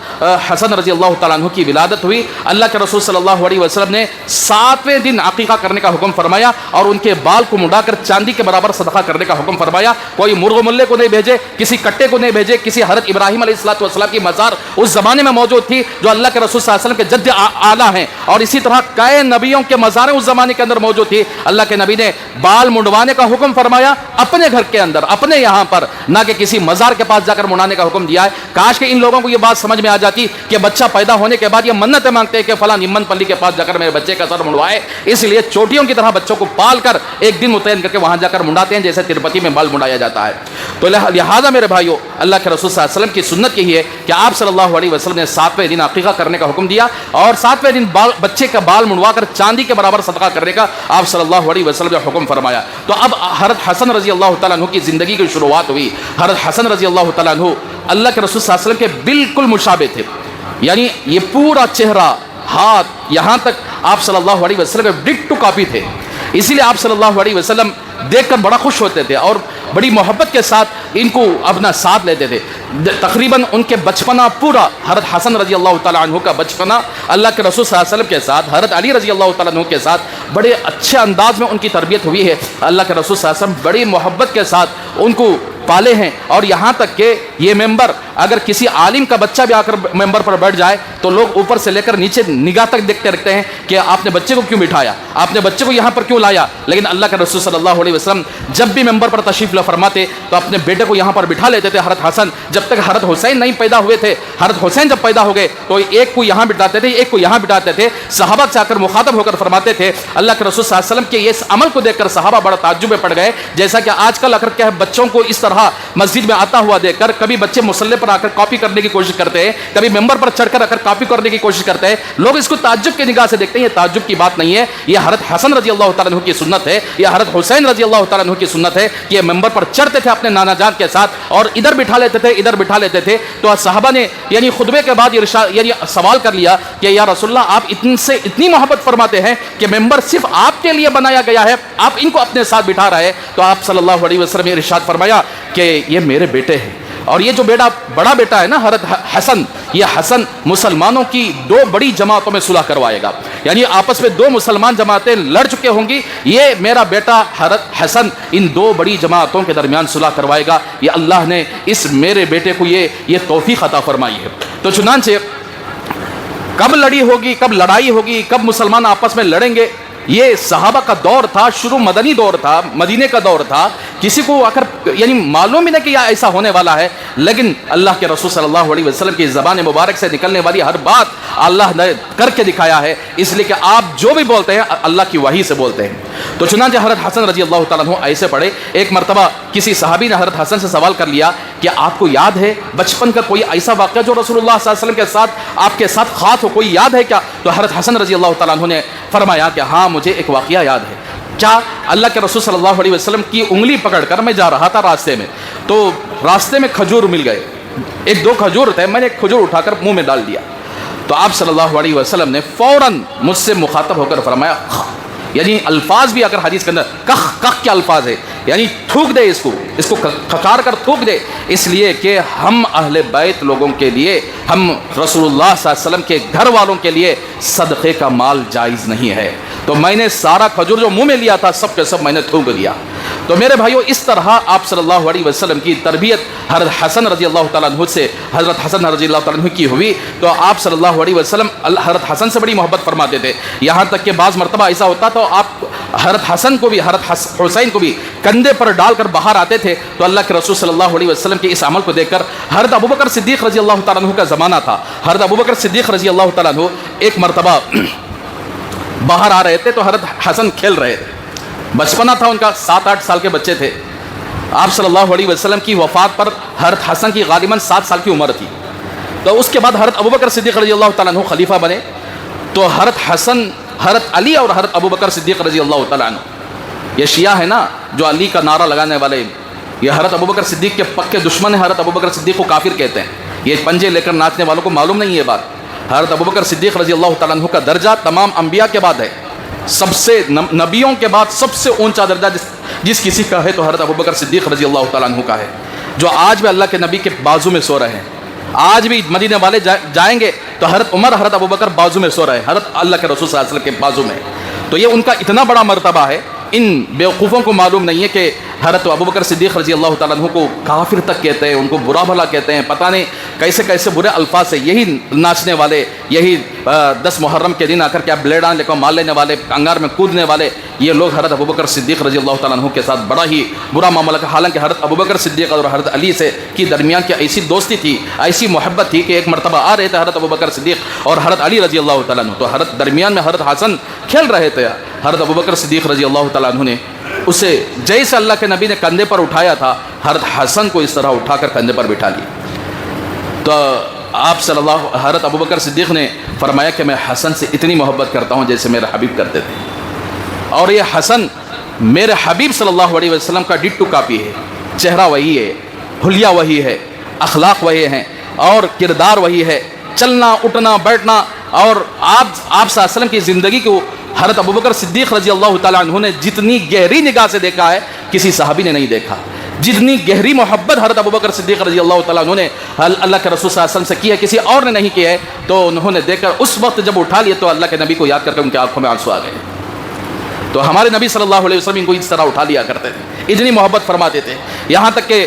حسن رضی اللہ تعالیٰ عنہ کی ولادت ہوئی۔ اللہ کے رسول صلی اللہ علیہ وسلم نے 7ویں دن عقیقہ کرنے کا حکم فرمایا اور ان کے بال کو مڈا کر چاندی کے برابر صدقہ کرنے کا حکم فرمایا۔ کوئی مرغ ملے کو نہیں بھیجے، کسی کٹے کو نہیں بھیجے، کسی حضرت ابراہیم علیہ السلام کی مزار اس زمانے میں موجود تھی جو اللہ کے رسول صلی اللہ علیہ وسلم کے جد اعلیٰ ہیں، اور اسی طرح کئی نبیوں کے مزاریں اس زمانے کے اندر موجود تھی۔ اللہ کے نبی نے بال منڈوانے کا حکم فرمایا اپنے گھر کے اندر، اپنے یہاں پر، نہ کہ کسی مزار کے پاس جا کر منڈانے کا حکم دیا ہے۔ کاش کہ ان لوگوں کو یہ بات سمجھ میں آ جاتی کہ بچہ پیدا ہونے کے بعد یہ منتیں مانگتے ہیں کہ فلاں نمن پلی کے پاس جا کر میرے بچے کا سر منڈوائے، اس لیے چوٹیوں کی طرح بچوں کو پال کر ایک دن متعین کر کے وہاں جا کر منڈاتے ہیں جیسے تروپتی میں بال منڈایا جاتا ہے۔ تو لہٰذا میرے بھائیو اللہ کے رسول صلی اللہ علیہ وسلم کی سنت یہی ہے کہ آپ صلی اللہ علیہ وسلم نے 7ویں دن عقیقہ کرنے کا حکم دیا اور 7ویں دن بچے کا بال منڈوا کر چاندی کے برابر صدقہ کرنے کا آپ صلی اللہ علیہ وسلم نے حکم فرمایا۔ تو اب حضرت حسن رضی اللہ تعالیٰ عنہ کی زندگی کی شروعات ہوئی۔ حضرت حسن رضی اللہ تعالیٰ عنہ اللہ کے رسول صلی اللہ علیہ وسلم کے بالکل مشابہ تھے، یعنی یہ پورا چہرہ، ہاتھ، یہاں تک آپ صلی اللہ علیہ وسلم کے ڈٹو کاپی تھے۔ اسی لیے آپ صلی اللہ علیہ وسلم دیکھ کر بڑا خوش ہوتے تھے اور بڑی محبت کے ساتھ ان کو اپنا ساتھ لیتے تھے۔ تقریباً ان کے بچپنا پورا حضرت حسن رضی اللہ تعالیٰ عنہ کا بچپنا اللہ کے رسول صلی اللہ علیہ وسلم کے ساتھ، حضرت علی رضی اللہ تعالیٰ عنہ کے ساتھ بڑے اچھے انداز میں ان کی تربیت ہوئی ہے۔ اللہ کے رسول صلی اللہ علیہ وسلم بڑی محبت کے ساتھ ان کو پالے ہیں، اور یہاں تک کہ یہ ممبر اگر کسی عالم کا بچہ بھی آ کر ممبر پر بیٹھ جائے تو لوگ اوپر سے لے کر نیچے نگاہ تک دیکھتے رکھتے ہیں کہ آپ نے بچے کو کیوں بٹھایا، آپ نے بچے کو یہاں پر کیوں لایا. لیکن اللہ کے رسول صلی اللہ علیہ وسلم جب بھی ممبر پر تشریف فرماتے تو اپنے بیٹے کو یہاں پر بٹھا لیتے تھے. حضرت حسن جب تک حضرت حسین نہیں پیدا ہوئے تھے، حضرت حسین جب پیدا ہو گئے تو ایک کو یہاں بٹھاتے تھے، ایک کو یہاں بٹھاتے تھے. صحابہ سے آ کر مخاطب ہو کر فرماتے تھے، اللہ کے رسول صلی اللہ علیہ وسلم کے اس عمل کو دیکھ کر صحابہ بڑا تعجب میں پڑ گئے. جیسا کہ آج کل اگر کیا بچوں کو اس طرح مسجد میں آتا ہوا دیکھ کر کبھی بچے مصلی پر آ کر کاپی کرنے کی کوشش کرتے ہیں، کبھی ممبر پر چڑھ کر آ کر کاپی کرنے کی کوشش کرتے ہیں، لوگ اس کو تعجب کی نگاہ سے دیکھتے ہیں. یہ تعجب کی بات نہیں ہے، یہ حضرت حسن رضی اللہ تعالیٰ عنہ کی سنت ہے، یہ حضرت حسین رضی اللہ تعالیٰ عنہ کی سنت ہے کہ یہ ممبر پر چڑھتے تھے اپنے نانا جان کے ساتھ اور ادھر بٹھا لیتے تھے، ادھر بٹھا لیتے تھے. تو صحابہ نے یعنی خطبے کے بعد یعنی سوال کر لیا کہ یا رسول اللہ آپ ان سے اتنی محبت فرماتے ہیں کہ ممبر صرف آپ کے لیے بنایا گیا ہے، آپ ان کو اپنے ساتھ بٹھا رہے ہیں. تو آپ صلی اللہ علیہ وسلم نے ارشاد فرمایا کہ یہ میرے بیٹے ہیں، اور یہ جو بڑا بیٹا ہے نا حضرت حسن، یہ حسن مسلمانوں کی دو بڑی جماعتوں میں صلح کروائے گا. یعنی آپس میں دو مسلمان جماعتیں لڑ چکے ہوں گی، یہ میرا بیٹا حضرت حسن ان دو بڑی جماعتوں کے درمیان صلح کروائے گا. یہ اللہ نے اس میرے بیٹے کو یہ توفیق عطا فرمائی ہے. تو چنانچہ کب لڑی ہوگی، کب لڑائی ہوگی، کب مسلمان آپس میں لڑیں گے، یہ صحابہ کا دور تھا، شروع مدنی دور تھا، مدینے کا دور تھا. کسی کو آخر یعنی معلوم ہی نہیں کہ یہ ایسا ہونے والا ہے، لیکن اللہ کے رسول صلی اللہ علیہ وسلم کی زبان مبارک سے نکلنے والی ہر بات اللہ نے کر کے دکھایا ہے، اس لیے کہ آپ جو بھی بولتے ہیں اللہ کی وحی سے بولتے ہیں. تو چنانچہ حضرت حسن رضی اللہ تعالیٰ عنہ ایسے پڑھے. ایک مرتبہ کسی صحابی نے حضرت حسن سے سوال کر لیا کہ آپ کو یاد ہے بچپن کا کوئی ایسا واقعہ جو رسول اللہ صلی اللہ علیہ وسلم کے ساتھ آپ کے ساتھ خاص ہو، کوئی یاد ہے کیا؟ تو حضرت حسن رضی اللہ تعالیٰ عنہ نے فرمایا کہ ہاں مجھے ایک واقعہ یاد ہے. کیا؟ اللہ کے رسول صلی اللہ علیہ وسلم کی انگلی پکڑ کر میں جا رہا تھا راستے میں، تو راستے میں کھجور مل گئے، ایک دو کھجور تھے، میں نے ایک کھجور اٹھا کر منہ میں ڈال دیا. تو آپ صلی اللہ علیہ وسلم نے فوراً مجھ سے مخاطب ہو کر فرمایا، یعنی الفاظ بھی اگر حدیث کے اندر کخ کے الفاظ ہے، یعنی تھوک دے، اس کو کھکار کر تھوک دے، اس لیے کہ ہم اہل بیت لوگوں کے لیے، ہم رسول اللہ صلی اللہ علیہ وسلم کے گھر والوں کے لیے صدقے کا مال جائز نہیں ہے. تو میں نے سارا کھجور جو منہ میں لیا تھا سب کے سب میں نے تھوک دیا. تو میرے بھائیو اس طرح آپ صلی اللہ علیہ وسلم کی تربیت حضرت حسن رضی اللہ تعالیٰ عنہ سے، حضرت حسن رضی اللہ تعالیٰ عنہ کی ہوئی. تو آپ صلی اللہ علیہ وسلم حضرت حسن سے بڑی محبت فرماتے تھے، یہاں تک کہ بعض مرتبہ ایسا ہوتا تو آپ حضرت حسن کو بھی حضرت حسین کو بھی کندھے پر ڈال کر باہر آتے تھے. تو اللہ کے رسول صلی اللہ علیہ وسلم کے اس عمل کو دیکھ کر حضرت ابوبکر صدیق رضی اللہ تعالیٰ عنہ کا زمانہ تھا. حضرت ابوبکر صدیق رضی اللہ تعالیٰ عنہ ایک مرتبہ باہر آ رہے تھے تو حضرت حسن کھیل رہے تھے، بچپنا تھا ان کا، 7-8 سال کے بچے تھے. آپ صلی اللہ علیہ وسلم کی وفات پر حضرت حسن کی غالباً 7 سال کی عمر تھی. تو اس کے بعد حضرت ابوبکر صدیق رضی اللہ تعالیٰ عنہ خلیفہ بنے. تو حضرت حسن، حضرت علی اور حضرت ابوبکر صدیق رضی اللہ تعالیٰ عنہ، یہ شیعہ ہے نا جو علی کا نعرہ لگانے والے، یہ حضرت ابوبکر صدیق کے پکے دشمن ہیں. حضرت ابوبکر صدیق کو کافر کہتے ہیں، یہ پنجے لے کر ناچنے والوں کو معلوم نہیں ہے یہ بات. حضرت ابوبکر صدیق رضی اللہ تعالیٰ عنہ کا درجہ تمام انبیاء کے بعد ہے، سب سے نبیوں کے بعد سب سے اونچا درجہ جس کسی کا ہے تو حضرت ابوبکر صدیق رضی اللہ تعالیٰ عنہ کا ہے، جو آج بھی اللہ کے نبی کے بازو میں سو رہے ہیں. آج بھی مدینے والے جائیں گے تو حضرت عمر، حضرت ابوبکر بازو میں سو رہے ہیں، حضرت اللہ کے رسول صلی اللہ علیہ وسلم کے بازو میں. تو یہ ان کا اتنا بڑا مرتبہ ہے. ان بیوقوفوں کو معلوم نہیں ہے کہ حضرت ابوبکر صدیق رضی اللہ تعالیٰ عنہ کو کافر تک کہتے ہیں، ان کو برا بھلا کہتے ہیں، پتہ نہیں کیسے کیسے برے الفاظ سے. یہی ناچنے والے، یہی 10 محرم کے دن آ کر کیا بلیڈان لے کر مار لینے والے، انگار میں کودنے والے، یہ لوگ حضرت ابوبکر صدیق رضی اللہ تعالیٰ عنہ کے ساتھ بڑا ہی برا معاملہ کا. حالانکہ حضرت ابوبکر صدیق اور حضرت علی سے کی درمیان کی ایسی دوستی تھی، ایسی محبت تھی کہ ایک مرتبہ آ رہے تھے حضرت ابوبکر صدیق اور حضرت علی رضی اللہ تعالیٰ عنہ، تو حضرت درمیان میں حضرت حسن کھیل رہے تھے. حضرت ابوبکر صدیق رضی اللہ تعالیٰ عنہ نے اسے جیسے اللہ کے نبی نے کندھے پر اٹھایا تھا، حضرت حسن کو اس طرح اٹھا کر کندھے پر بٹھا لیا. تو آپ حضرت ابوبکر صدیق نے فرمایا کہ میں حسن سے اتنی محبت کرتا ہوں جیسے میرے حبیب کرتے تھے، اور یہ حسن میرے حبیب صلی اللہ علیہ وسلم کا ڈٹو کاپی ہے. چہرہ وہی ہے، حلیہ وہی ہے، اخلاق وہی ہیں اور کردار وہی ہے، چلنا اٹھنا بیٹھنا. اور آپ صلی اللہ علیہ وسلم کی زندگی کو حضرت ابوبکر صدیق رضی اللہ تعالیٰ عنہ نے جتنی گہری نگاہ سے دیکھا ہے کسی صحابی نے نہیں دیکھا. جتنی گہری محبت حضرت ابوبکر صدیق رضی اللہ تعالیٰ عنہ نے اللہ کے رسول صلی اللہ علیہ وسلم سے کی ہے کسی اور نے نہیں کی ہے. تو انہوں نے دیکھ کر اس وقت جب اٹھا لیا تو اللہ کے نبی کو یاد کر کے ان کی آنکھوں میں آنسو آ گئے. تو ہمارے نبی صلی اللہ علیہ وسلم ان کو اس طرح اٹھا لیا کرتے تھے. اتنی محبت فرماتے تھے، یہاں تک کہ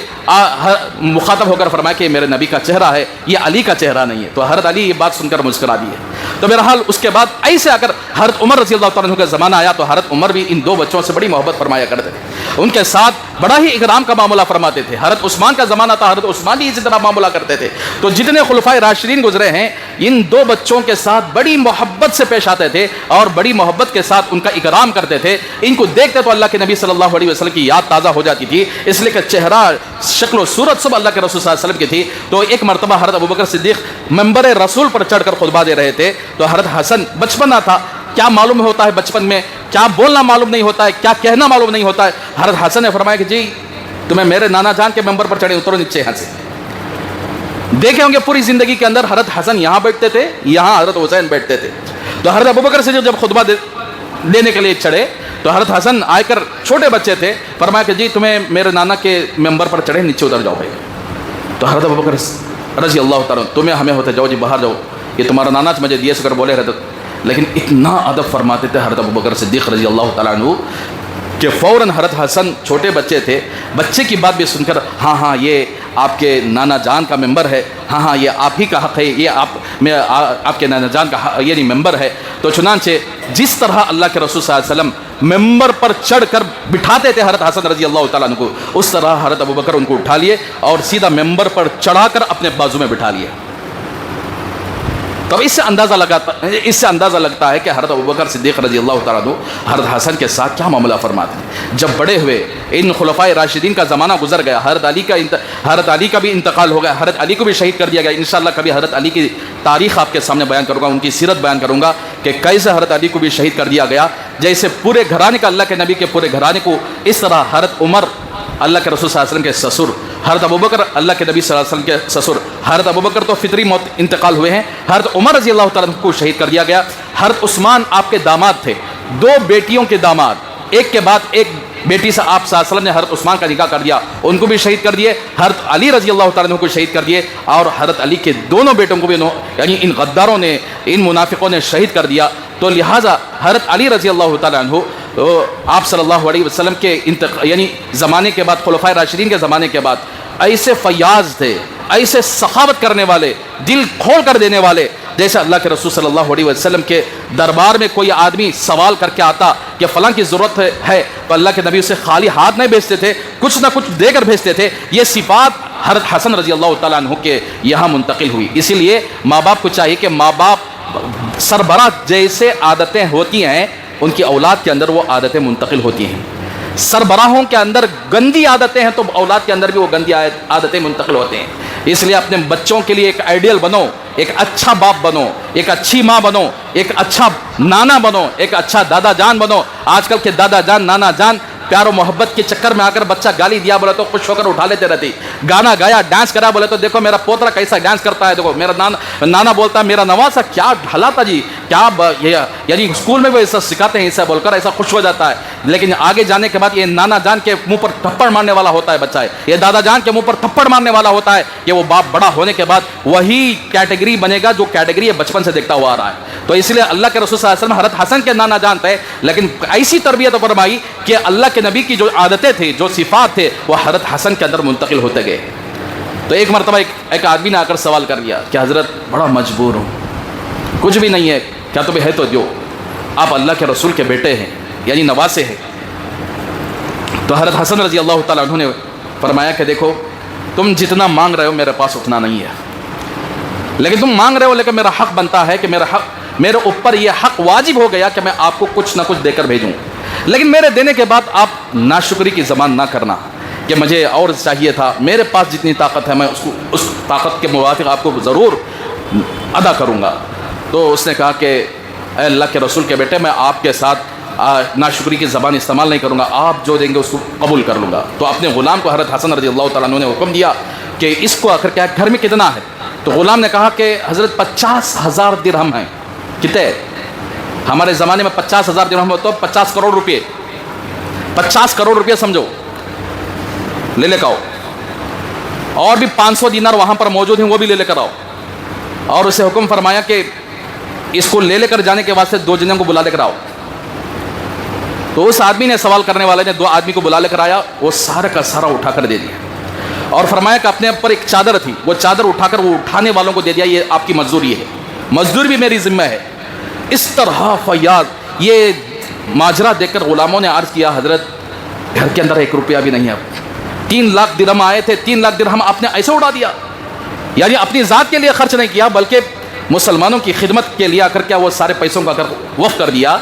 مخاطب ہو کر فرمایا کہ میرے نبی کا چہرہ ہے، یہ علی کا چہرہ نہیں ہے۔ تو حضرت علی یہ بات سن کر مسکرا دیے۔ تو بہرحال اس کے بعد ایسے آ کر حضرت عمر رضی اللہ تعالیٰ عنہ کا زمانہ آیا تو حضرت عمر بھی ان دو بچوں سے بڑی محبت فرمایا کرتے تھے، ان کے ساتھ بڑا ہی اکرام کا معاملہ فرماتے تھے۔ حضرت عثمان کا زمانہ تھا، حضرت عثمان بھی اسی طرح معاملہ کرتے تھے۔ تو جتنے خلفائے راشدین گزرے ہیں ان دو بچوں کے ساتھ بڑی محبت سے پیش آتے تھے اور بڑی محبت کے ساتھ ان کا اکرام کرتے تھے۔ ان کو دیکھتے تو اللہ کے نبی صلی اللہ علیہ وسلم کی یاد تازہ ہو جاتی تھی، اس لیے کہ چہرہ، شکل و صورت سب اللہ کے رسول صلی اللہ علیہ وسلم کی تھی۔ تو ایک مرتبہ حضرت ابوبکر صدیق منبر رسول پر چڑھ کر خطبہ دے رہے تھے تو حضرت حسن، بچپنا تھا، کیا معلوم ہوتا ہے بچپن میں، کیا بولنا معلوم نہیں ہوتا ہے، کیا کہنا معلوم نہیں ہوتا ہے، حضرت حسن نے فرمایا کہ جی تمہیں میرے نانا جان کے منبر پر چڑھے، اترو نیچے یہاں سے۔ دیکھے ہوں گے پوری زندگی کے اندر حضرت حسن یہاں بیٹھتے تھے، یہاں حضرت حسین بیٹھتے تھے۔ تو حضرت ابوبکر صدیق جب خطبہ دینے کے لیے چڑھے تو حضرت حسن آئے کر، چھوٹے بچے تھے، فرمایا کہ جی تمہیں میرے نانا کے ممبر پر چڑھے، نیچے اتر جاؤ بھائی۔ تو حضرت ابوبکر رضی اللہ تعالیٰ تمہیں ہمیں ہوتے، جاؤ جی باہر جاؤ، یہ تمہارا نانا مجھے دیے سکر بولے رہتے، لیکن اتنا ادب فرماتے تھے حضرت ابوبکر صدیق رضی اللہ تعالیٰ عنہ کہ فوراً حضرت حسن، چھوٹے بچے تھے، بچے کی بات بھی سن کر ہاں ہاں یہ آپ کے نانا جان کا ممبر ہے، ہاں ہاں یہ آپ ہی کا حق ہے، یہ آپ کے نانا جان کا یعنی ممبر ہے۔ تو چنانچہ جس طرح اللہ کے رسول صلی اللہ علیہ وسلم ممبر پر چڑھ کر بٹھاتے تھے حضرت حسن رضی اللہ تعالیٰ عنہ کو، اس طرح حضرت ابوبکر ان کو اٹھا لیے اور سیدھا ممبر پر چڑھا کر اپنے بازو میں بٹھا لیے۔ تو اس سے اندازہ لگتا ہے کہ حضرت ابوبکر صدیق رضی اللہ تعالیٰ عنہ حضرت حسن کے ساتھ کیا معاملہ فرماتے ہیں۔ جب بڑے ہوئے، ان خلفائے راشدین کا زمانہ گزر گیا، حضرت علی کا بھی انتقال ہو گیا، حضرت علی کو بھی شہید کر دیا گیا۔ انشاءاللہ کبھی حضرت علی کی تاریخ آپ کے سامنے بیان کروں گا، ان کی سیرت بیان کروں گا کہ کیسے حضرت علی کو بھی شہید کر دیا گیا۔ جیسے پورے گھرانے کا، اللہ کے نبی کے پورے گھرانے کو، اس طرح حضرت عمر اللہ کے رسول صلی اللہ علیہ وسلم کے سسر، حضرت ابوبکر اللہ کے نبی صلی اللہ علیہ وسلم کے سسر، حضرت ابوبکر تو فطری موت انتقال ہوئے ہیں، حضرت عمر رضی اللہ تعالیٰ عنہ کو شہید کر دیا گیا۔ حضرت عثمان آپ کے داماد تھے، دو بیٹیوں کے داماد، ایک کے بعد ایک بیٹی سے آپ صلی اللہ علیہ وسلم نے حضرت عثمان کا نکاح کر دیا، ان کو بھی شہید کر دیے۔ حضرت علی رضی اللہ تعالیٰ عنہ کو شہید کر دیے اور حضرت علی کے دونوں بیٹوں کو بھی یعنی ان غداروں نے، ان منافقوں نے شہید کر دیا۔ تو لہٰذا حضرت علی رضی اللہ تعالیٰ عنہ آپ صلی اللہ علیہ وسلم کے یعنی زمانے کے بعد، خلفائے راشدین کے زمانے کے بعد ایسے فیاض تھے، ایسے سخاوت کرنے والے، دل کھول کر دینے والے، جیسے اللہ کے رسول صلی اللہ علیہ وسلم کے دربار میں کوئی آدمی سوال کر کے آتا کہ فلاں کی ضرورت ہے تو اللہ کے نبی اسے خالی ہاتھ نہیں بھیجتے تھے، کچھ نہ کچھ دے کر بھیجتے تھے۔ یہ صفات حضرت حسن رضی اللہ تعالیٰ عنہ کے یہاں منتقل ہوئی۔ اسی لیے ماں باپ کو چاہیے کہ ماں باپ سربراہ جیسے عادتیں ہوتی ہیں ان کی اولاد کے اندر وہ عادتیں منتقل ہوتی ہیں۔ سربراہوں کے اندر گندی عادتیں ہیں تو اولاد کے اندر بھی وہ گندی عادتیں منتقل ہوتے ہیں۔ اس لیے اپنے بچوں کے لیے ایک آئیڈیل بنو، ایک اچھا باپ بنو، ایک اچھی ماں بنو، ایک اچھا نانا بنو، ایک اچھا دادا جان بنو۔ آج کل کے دادا جان، نانا جان پیار و محبت کے چکر میں آ کر بچہ گالی دیا بولے تو خوش ہو کر اٹھا لیتے رہتی، گانا گایا، ڈانس کرا بولے تو دیکھو میرا پوترا کیسا ڈانس کرتا ہے، دیکھو میرا نانا بولتا ہے میرا نواسا کیا ڈھلا تھا جی، کیا یعنی اسکول میں بھی ایسا سکھاتے ہیں، ایسا بول کر ایسا خوش ہو جاتا ہے۔ لیکن آگے جانے کے بعد یہ نانا جان کے منہ پر تھپڑ مارنے والا ہوتا ہے بچہ ہے، یہ دادا جان کے منہ پر تھپڑ مارنے والا ہوتا ہے کہ وہ باپ بڑا ہونے کے بعد وہی کیٹیگری بنے گا جو کیٹیگری بچپن سے دیکھتا ہوا آ رہا ہے۔ تو اس لیے اللہ کے رسول صلی اللہ علیہ وسلم حضرت حسن کے نانا جان تھے، لیکن ایسی تربیت فرمائی کہ اللہ کے نبی کی جو عادتیں تھیں، جو صفات تھے، وہ حضرت حسن کے اندر منتقل ہوتے گئے۔ تو ایک مرتبہ ایک آدمی نے آ کر سوال کر لیا کہ حضرت بڑا مجبور ہوں، کچھ بھی نہیں ہے، کیا تمہیں ہے تو جو، آپ اللہ کے رسول کے بیٹے ہیں یعنی نواسے ہیں۔ تو حضرت حسن رضی اللہ تعالیٰ عنہ نے فرمایا کہ دیکھو تم جتنا مانگ رہے ہو میرے پاس اتنا نہیں ہے، لیکن تم مانگ رہے ہو، لیکن میرا حق بنتا ہے کہ میرے اوپر یہ حق واجب ہو گیا کہ میں آپ کو کچھ نہ کچھ دے کر بھیجوں، لیکن میرے دینے کے بعد آپ ناشکری کی زبان نہ کرنا کہ مجھے اور چاہیے تھا، میرے پاس جتنی طاقت ہے میں اس طاقت کے موافق آپ کو ضرور ادا کروں گا۔ تو اس نے کہا کہ اے اللہ کے رسول کے بیٹے، میں آپ کے ساتھ ناشکری کی زبان استعمال نہیں کروں گا، آپ جو دیں گے اس کو قبول کر لوں گا۔ تو اپنے غلام کو حضرت حسن رضی اللہ تعالیٰ عنہ نے حکم دیا کہ اس کو آخر کیا گھر میں کتنا ہے؟ تو غلام نے کہا کہ حضرت 50,000 درہم ہیں۔ کتنے؟ ہمارے زمانے میں 50,000 درہم ہو تو 50 کروڑ روپے، 50 کروڑ روپے سمجھو، لے کر آؤ۔ اور بھی 500 دینار وہاں پر موجود ہیں، وہ بھی لے کر آؤ۔ اور اسے حکم فرمایا کہ اس کو لے کر جانے کے واسطے 2 جنوں کو بلا لے کر آؤ۔ تو اس آدمی نے، سوال کرنے والے نے 2 آدمی کو بلا لے کر آیا، وہ سارا کا سارا اٹھا کر دے دیا اور فرمایا کہ اپنے اوپر ایک چادر تھی، وہ چادر اٹھا کر وہ اٹھانے والوں کو دے دیا، یہ آپ کی مزدوری ہے، مزدوری بھی میری ذمہ ہے۔ اس طرح فیاض، یہ ماجرا دیکھ کر غلاموں نے عرض کیا حضرت گھر کے اندر 1 روپیہ بھی نہیں ہے، 3 لاکھ درہم آئے تھے، 3 لاکھ درہم آپ نے ایسے اڑا دیا، یعنی اپنی ذات کے لیے خرچ نہیں کیا بلکہ مسلمانوں کی خدمت کے لیے آ کر کیا وہ سارے پیسوں کا وقف کر دیا،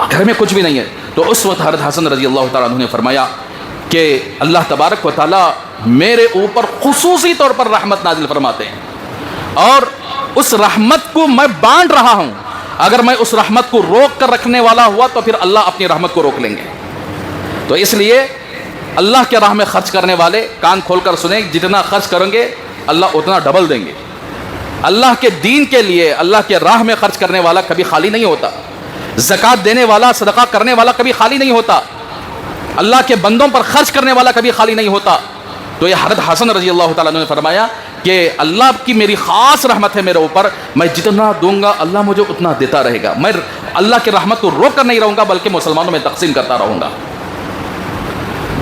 گھر میں کچھ بھی نہیں ہے۔ تو اس وقت حضرت حسن رضی اللہ تعالیٰ عنہ نے فرمایا کہ اللہ تبارک و تعالیٰ میرے اوپر خصوصی طور پر رحمت نازل فرماتے ہیں اور اس رحمت کو میں بانٹ رہا ہوں، اگر میں اس رحمت کو روک کر رکھنے والا ہوا تو پھر اللہ اپنی رحمت کو روک لیں گے۔ تو اس لیے اللہ کے راہ میں خرچ کرنے والے کان کھول کر سنیں، جتنا خرچ کریں گے اللہ اتنا ڈبل دیں گے۔ اللہ کے دین کے لیے اللہ کے راہ میں خرچ کرنے والا کبھی خالی نہیں ہوتا، زکوٰۃ دینے والا، صدقہ کرنے والا کبھی خالی نہیں ہوتا، اللہ کے بندوں پر خرچ کرنے والا کبھی خالی نہیں ہوتا۔ تو یہ حضرت حسن رضی اللہ تعالیٰ عنہ نے فرمایا کہ اللہ کی میری خاص رحمت ہے میرے اوپر، میں جتنا دوں گا اللہ مجھے اتنا دیتا رہے گا، میں اللہ کی رحمت کو روک کر نہیں رہوں گا بلکہ مسلمانوں میں تقسیم کرتا رہوں گا۔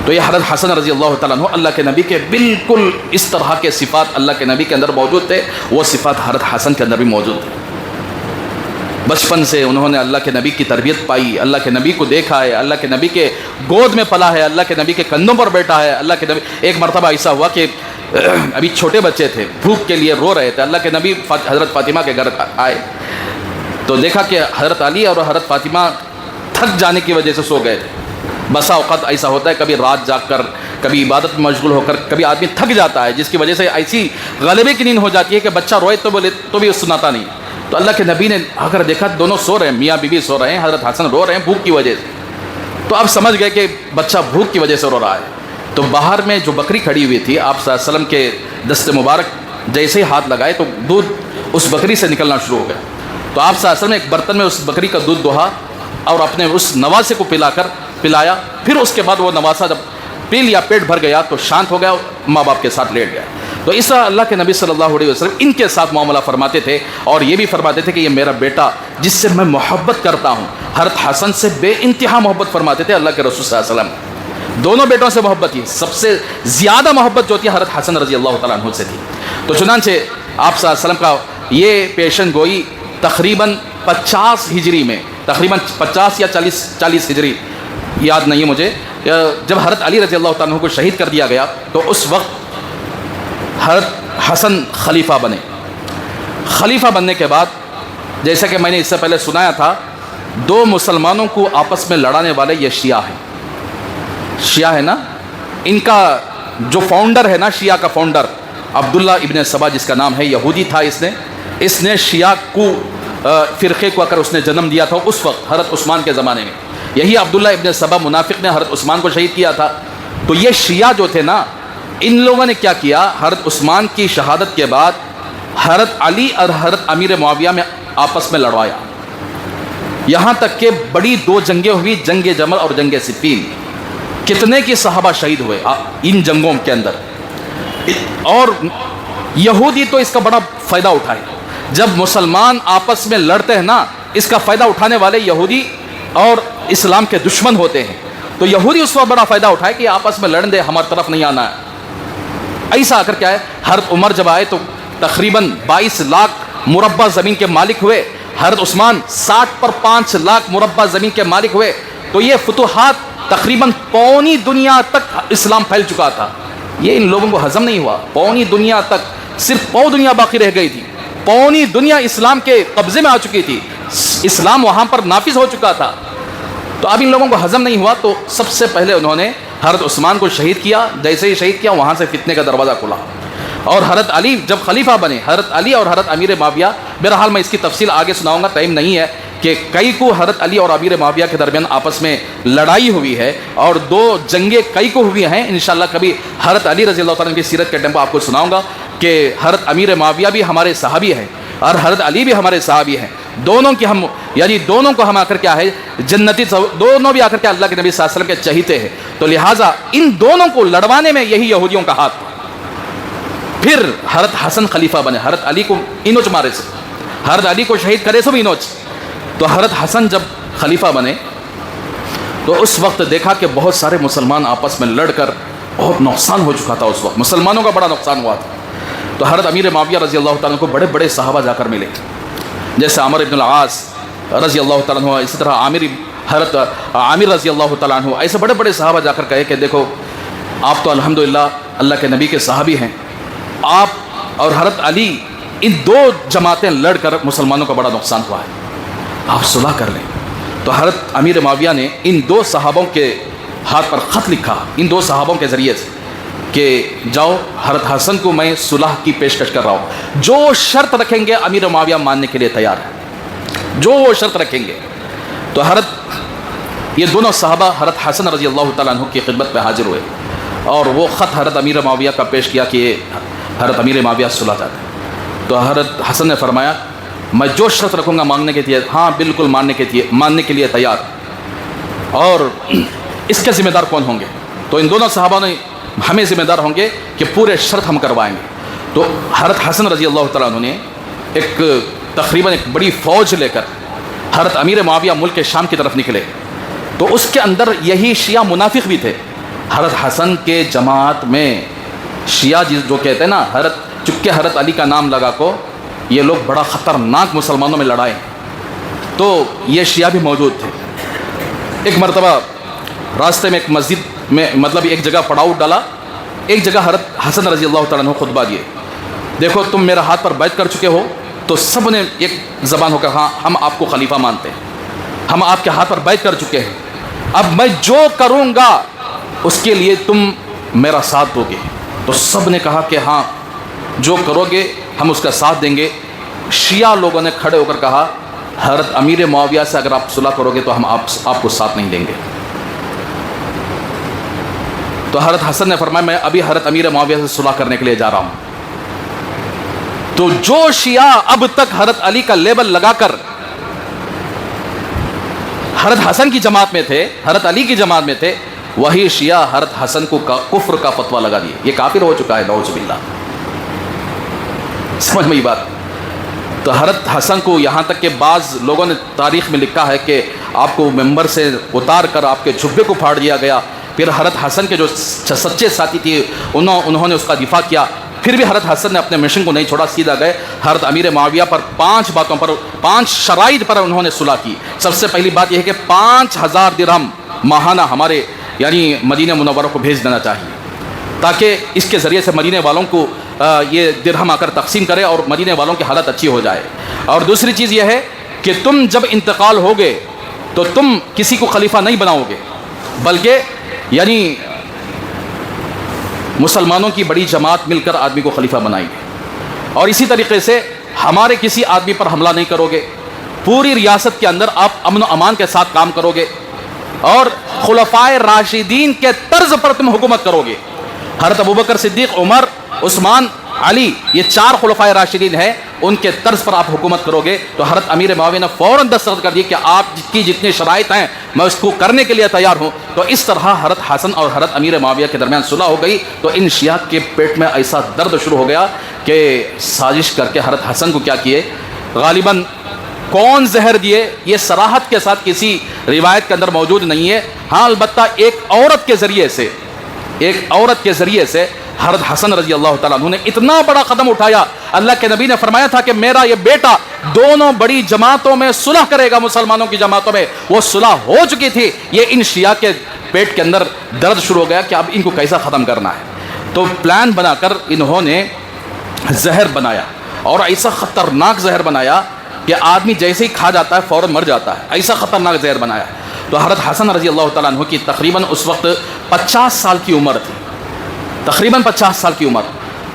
تو یہ حضرت حسن رضی اللہ تعالیٰ عنہ اللہ کے نبی کے بالکل اس طرح کے صفات اللہ کے نبی کے اندر موجود تھے، وہ صفات حضرت حسن کے اندر بھی موجود تھے۔ بچپن سے انہوں نے اللہ کے نبی کی تربیت پائی، اللہ کے نبی کو دیکھا ہے، اللہ کے نبی کے گود میں پلا ہے، اللہ کے نبی کے کندھوں پر بیٹھا ہے۔ اللہ کے نبی، ایک مرتبہ ایسا ہوا کہ ابھی چھوٹے بچے تھے، بھوک کے لیے رو رہے تھے، اللہ کے نبی حضرت فاطمہ کے گھر آئے تو دیکھا کہ حضرت علی اور حضرت فاطمہ تھک جانے کی وجہ سے سو گئے تھے۔ بسا اوقات ایسا ہوتا ہے، کبھی رات جاگ کر، کبھی عبادت میں مشغول ہو کر، کبھی آدمی تھک جاتا ہے جس کی وجہ سے ایسی غلبے کی نیند ہو جاتی ہے کہ بچہ روئے تو بھی سناتا نہیں۔ تو اللہ کے نبی نے آ کر دیکھا دونوں سو رہے ہیں، میاں بیوی سو رہے ہیں، حضرت حسن رو رہے ہیں بھوک کی وجہ سے۔ تو آپ سمجھ گئے کہ بچہ بھوک کی وجہ سے رو رہا ہے۔ تو باہر میں جو بکری کھڑی ہوئی تھی، آپ صلی اللہ علیہ وسلم کے دست مبارک جیسے ہی ہاتھ لگائے تو دودھ اس بکری سے نکلنا شروع ہو گیا۔ تو آپ صلی اللہ علیہ وسلم نے ایک برتن میں اس بکری کا دودھ دوہا اور اپنے اس نواسے کو پلایا، پھر اس کے بعد وہ نواسا جب پی لیا، پیٹ بھر گیا تو شانت ہو گیا، ماں باپ کے ساتھ لیٹ گیا۔ تو اس طرح اللہ کے نبی صلی اللہ علیہ وسلم ان کے ساتھ معاملہ فرماتے تھے اور یہ بھی فرماتے تھے کہ یہ میرا بیٹا جس سے میں محبت کرتا ہوں۔ حضرت حسن سے بے انتہا محبت فرماتے تھے اللہ کے رسول صلی اللہ علیہ وسلم۔ دونوں بیٹوں سے محبت تھی، سب سے زیادہ محبت جو تھی حضرت حسن رضی اللہ تعالیٰ عنہ سے تھی۔ تو چنانچہ آپ صلی اللہ علیہ وسلم کا یہ پیشن گوئی تقریباً 50 ہجری میں، تقریباً 50 یا 40 ہجری یاد نہیں ہے مجھے، جب حضرت علی رضی اللہ تعالیٰ عنہ کو شہید کر دیا گیا تو اس وقت حضرت حسن خلیفہ بنے۔ خلیفہ بننے کے بعد جیسا کہ میں نے اس سے پہلے سنایا تھا، 2 مسلمانوں کو آپس میں لڑانے والے یہ شیعہ ہیں۔ شیعہ ہے نا، ان کا جو فاؤنڈر ہے نا، شیعہ کا فاؤنڈر عبداللہ ابن سبا جس کا نام ہے، یہودی تھا۔ اس نے شیعہ کو فرقے کو اگر اس نے جنم دیا تھا اس وقت حضرت عثمان کے زمانے میں۔ یہی عبداللہ ابن سبا منافق نے حضرت عثمان کو شہید کیا تھا۔ تو یہ شیعہ جو تھے نا، ان لوگوں نے کیا کیا، حضرت عثمان کی شہادت کے بعد حضرت علی اور حضرت امیر معاویہ میں آپس میں لڑوایا، یہاں تک کہ بڑی 2 جنگیں ہوئی، جنگ جمل اور جنگ صفین۔ کتنے کی صحابہ شہید ہوئے ان جنگوں کے اندر۔ اور یہودی تو اس کا بڑا فائدہ اٹھائے، جب مسلمان آپس میں لڑتے ہیں نا، اس کا فائدہ اٹھانے والے یہودی اور اسلام کے دشمن ہوتے ہیں۔ تو یہودی اس وقت بڑا فائدہ اٹھائے کہ آپس میں لڑن دے، ہماری طرف نہیں آنا ہے۔ ایسا آ کر کیا ہے، حضرت عمر جب آئے تو تقریباً 22 لاکھ مربع زمین کے مالک ہوئے، حضرت عثمان 60 پر 5 لاکھ مربع زمین کے مالک ہوئے۔ تو یہ فتوحات تقریباً پوری دنیا تک اسلام پھیل چکا تھا۔ یہ ان لوگوں کو ہضم نہیں ہوا، پوری دنیا تک صرف پو دنیا باقی رہ گئی تھی، پوری دنیا اسلام کے قبضے میں آ چکی تھی، اسلام وہاں پر نافذ ہو چکا تھا۔ تو اب ان لوگوں کو ہضم نہیں ہوا تو سب سے پہلے انہوں نے حضرت عثمان کو شہید کیا۔ جیسے ہی شہید کیا وہاں سے فتنے کا دروازہ کھلا، اور حضرت علی جب خلیفہ بنے، حضرت علی اور حضرت امیر معاویہ، بہرحال میں اس کی تفصیل آگے سناؤں گا، ٹائم نہیں ہے، کہ کئی کو حضرت علی اور امیر معاویہ کے درمیان آپس میں لڑائی ہوئی ہے اور 2 جنگیں کئی کو ہوئی ہیں۔ انشاءاللہ کبھی حضرت علی رضی اللہ تعالیٰ عنہ کی سیرت کے ٹائم پر آپ کو سناؤں گا کہ حضرت امیر معاویہ بھی ہمارے صحابی ہیں اور حضرت علی بھی ہمارے صحابی ہیں۔ دونوں کی ہم، یعنی دونوں کو ہم آ کر کیا ہے جنتی، دونوں بھی آ کر کے اللہ کے نبی صلی اللہ علیہ وسلم کے چہیتے ہیں۔ تو لہٰذا ان دونوں کو لڑوانے میں یہی یہودیوں کا ہاتھ تھا۔ پھر حضرت حسن خلیفہ بنے، حضرت علی کو اینوچ مارے سے، حضرت علی کو شہید کرے سب اینوچ۔ تو حضرت حسن جب خلیفہ بنے تو اس وقت دیکھا کہ بہت سارے مسلمان آپس میں لڑ کر بہت نقصان ہو چکا تھا، اس وقت مسلمانوں کا بڑا نقصان ہوا تھا۔ تو حضرت امیر معاویہ رضی اللہ تعالیٰ عنہ کو بڑے بڑے صحابہ جا کر ملے، جیسے عمر ابن العاص رضی اللہ تعالیٰ عنہ، اسی طرح حضرت عامر رضی اللہ تعالیٰ عنہ، ایسے بڑے بڑے صحابہ جا کر کہے کہ دیکھو آپ تو الحمدللہ اللہ کے نبی کے صحابی ہیں، آپ اور حضرت علی ان دو جماعتیں لڑ کر مسلمانوں کا بڑا نقصان ہوا ہے، آپ صلح کر لیں۔ تو حضرت امیر معاویہ نے ان دو صحابوں کے ہاتھ پر خط لکھا، ان دو صحابوں کے ذریعے سے، کہ جاؤ حضرت حسن کو میں صلح کی پیشکش کر رہا ہوں، جو شرط رکھیں گے امیر معاویہ ماننے کے لیے تیار ہے، جو وہ شرط رکھیں گے۔ تو حضرت یہ دونوں صحابہ حضرت حسن رضی اللہ تعالیٰ عنہ کی خدمت پہ حاضر ہوئے اور وہ خط حضرت امیر معاویہ کا پیش کیا کہ حضرت امیر معاویہ صلح چاہتے ہیں۔ تو حضرت حسن نے فرمایا میں جو شرط رکھوں گا مانگنے کے لیے، ہاں بالکل ماننے کے لیے تیار، اور اس کے ذمہ دار کون ہوں گے؟ تو ان دونوں صحابہ نے ہمیں ذمہ دار ہوں گے کہ پورے شرط ہم کروائیں گے۔ تو حضرت حسن رضی اللہ تعالیٰ عنہ نے تقریباً ایک بڑی فوج لے کر حضرت امیر معاویہ ملک شام کی طرف نکلے۔ تو اس کے اندر یہی شیعہ منافق بھی تھے، حضرت حسن کے جماعت میں شیعہ جو کہتے ہیں نا، چکے حضرت علی کا نام لگا کو یہ لوگ بڑا خطرناک مسلمانوں میں لڑائے، تو یہ شیعہ بھی موجود تھے۔ ایک مرتبہ راستے میں ایک مسجد میں مطلب ایک جگہ پڑاؤ ڈالا، ایک جگہ حضرت حسن رضی اللہ تعالیٰ عنہ خطبہ دیے، دیکھو تم میرے ہاتھ پر بیعت کر چکے ہو، تو سب نے ایک زبان ہو کر ہاں ہم آپ کو خلیفہ مانتے ہیں، ہم آپ کے ہاتھ پر بیعت کر چکے ہیں، اب میں جو کروں گا اس کے لیے تم میرا ساتھ دو گے۔ تو سب نے کہا کہ ہاں جو کرو گے ہم اس کا ساتھ دیں گے۔ شیعہ لوگوں نے کھڑے ہو کر کہا حضرت امیر معاویہ سے اگر آپ صلح کرو گے تو ہم آپ کو ساتھ نہیں دیں گے۔ تو حضرت حسن نے فرمایا میں ابھی حضرت امیر معاویہ سے صلح کرنے کے لیے جا رہا ہوں۔ تو جو شیعہ اب تک حضرت علی کا لیبل لگا کر حضرت حسن کی جماعت میں تھے، حضرت علی کی جماعت میں تھے، وہی شیعہ حضرت حسن کو کفر کا فتویٰ لگا دیے، یہ کافر ہو چکا ہے، نعوذ باللہ۔ سمجھ میں یہ بات؟ تو حضرت حسن کو یہاں تک کہ بعض لوگوں نے تاریخ میں لکھا ہے کہ آپ کو ممبر سے اتار کر آپ کے جھبے کو پھاڑ دیا گیا، پھر حضرت حسن کے جو سچے ساتھی تھے انہوں نے اس کا دفاع کیا، پھر بھی حضرت حسن نے اپنے مشن کو نہیں چھوڑا، سیدھا گئے حضرت امیر معاویہ پر 5 باتوں پر، 5 شرائط پر انہوں نے صلح کی۔ سب سے پہلی بات یہ ہے کہ 5000 درہم ماہانہ ہمارے یعنی مدینہ منورہ کو بھیج دینا چاہیے، تاکہ اس کے ذریعے سے مدینہ والوں کو یہ درہم آ کر تقسیم کرے اور مدینہ والوں کی حالت اچھی ہو جائے۔ اور دوسری چیز یہ ہے کہ تم جب انتقال ہوگے تو تم کسی کو خلیفہ نہیں بناؤ گے، بلکہ یعنی مسلمانوں کی بڑی جماعت مل کر آدمی کو خلیفہ بنائیں گے، اور اسی طریقے سے ہمارے کسی آدمی پر حملہ نہیں کرو گے، پوری ریاست کے اندر آپ امن و امان کے ساتھ کام کرو گے، اور خلفائے راشدین کے طرز پر تم حکومت کرو گے۔ حضرت ابوبکر صدیق، عمر، عثمان، علی، یہ 4 خلفائے راشدین ہیں، ان کے طرز پر آپ حکومت کرو گے۔ تو حضرت امیر معاویہ نے فوراً دستخط کر دی کہ آپ کی جتنی شرائط ہیں میں اس کو کرنے کے لیے تیار ہوں۔ تو اس طرح حضرت حسن اور حضرت امیر معاویہ کے درمیان صلح ہو گئی۔ تو ان شیعہ کے پیٹ میں ایسا درد شروع ہو گیا کہ سازش کر کے حضرت حسن کو کیا کیے، غالباً کون زہر دیے یہ صراحت کے ساتھ کسی روایت کے اندر موجود نہیں ہے، ہاں البتہ ایک عورت کے ذریعے سے حضرت حسن رضی اللہ تعالیٰ عنہ نے اتنا بڑا قدم اٹھایا۔ اللہ کے نبی نے فرمایا تھا کہ میرا یہ بیٹا دونوں بڑی جماعتوں میں صلح کرے گا، مسلمانوں کی جماعتوں میں وہ صلح ہو چکی تھی، یہ ان شیعہ کے پیٹ کے اندر درد شروع ہو گیا کہ اب ان کو کیسا ختم کرنا ہے۔ تو پلان بنا کر انہوں نے زہر بنایا، اور ایسا خطرناک زہر بنایا کہ آدمی جیسے ہی کھا جاتا ہے فوراً مر جاتا ہے، ایسا خطرناک زہر بنایا۔ تو حضرت حسن رضی اللہ تعالیٰ عنہ کی تقریباً اس وقت 50 سال کی عمر تھی، تقریباً 50 سال کی عمر۔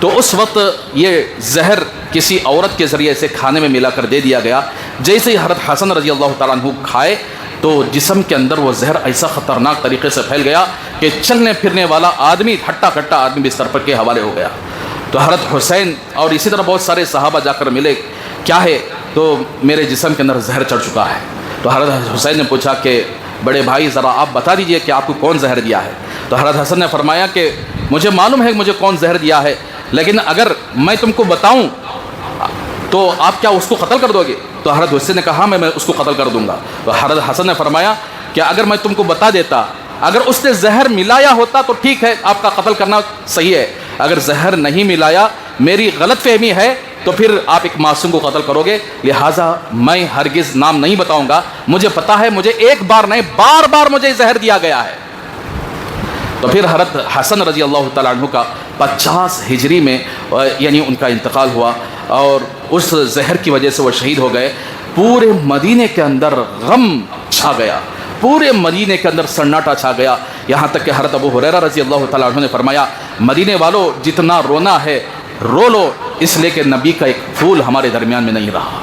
تو اس وقت یہ زہر کسی عورت کے ذریعے سے کھانے میں ملا کر دے دیا گیا۔ جیسے ہی حضرت حسن رضی اللہ تعالیٰ عنہ کھائے تو جسم کے اندر وہ زہر ایسا خطرناک طریقے سے پھیل گیا کہ چلنے پھرنے والا آدمی، ہٹا کٹا آدمی بستر پر کے حوالے ہو گیا۔ تو حضرت حسین اور اسی طرح بہت سارے صحابہ جا کر ملے، کیا ہے؟ تو میرے جسم کے اندر زہر چڑھ چکا ہے۔ تو حضرت حسین نے پوچھا کہ بڑے بھائی ذرا آپ بتا دیجئے کہ آپ کو کون زہر دیا ہے؟ تو حضرت حسن نے فرمایا کہ مجھے معلوم ہے کہ مجھے کون زہر دیا ہے، لیکن اگر میں تم کو بتاؤں تو آپ کیا اس کو قتل کر دو گے؟ تو حضرت حسین نے کہا میں اس کو قتل کر دوں گا۔ تو حضرت حسن نے فرمایا کہ کہ اگر میں تم کو بتا دیتا، اگر اس نے زہر ملایا ہوتا تو ٹھیک ہے، آپ کا قتل کرنا صحیح ہے، اگر زہر نہیں ملایا، میری غلط فہمی ہے، تو پھر آپ ایک معصوم کو قتل کرو گے، لہٰذا میں ہرگز نام نہیں بتاؤں گا، مجھے پتا ہے مجھے ایک بار نہیں بار بار مجھے زہر دیا گیا ہے۔ تو پھر حضرت حسن رضی اللہ تعالیٰ عنہ کا 50 ہجری میں یعنی ان کا انتقال ہوا، اور اس زہر کی وجہ سے وہ شہید ہو گئے۔ پورے مدینے کے اندر غم چھا گیا، پورے مدینے کے اندر سناٹا چھا گیا، یہاں تک کہ حضرت ابو ہریرہ رضی اللہ تعالیٰ عنہ نے فرمایا، مدینے والو جتنا رونا ہے رو لو، اس لیے کہ نبی کا ایک پھول ہمارے درمیان میں نہیں رہا،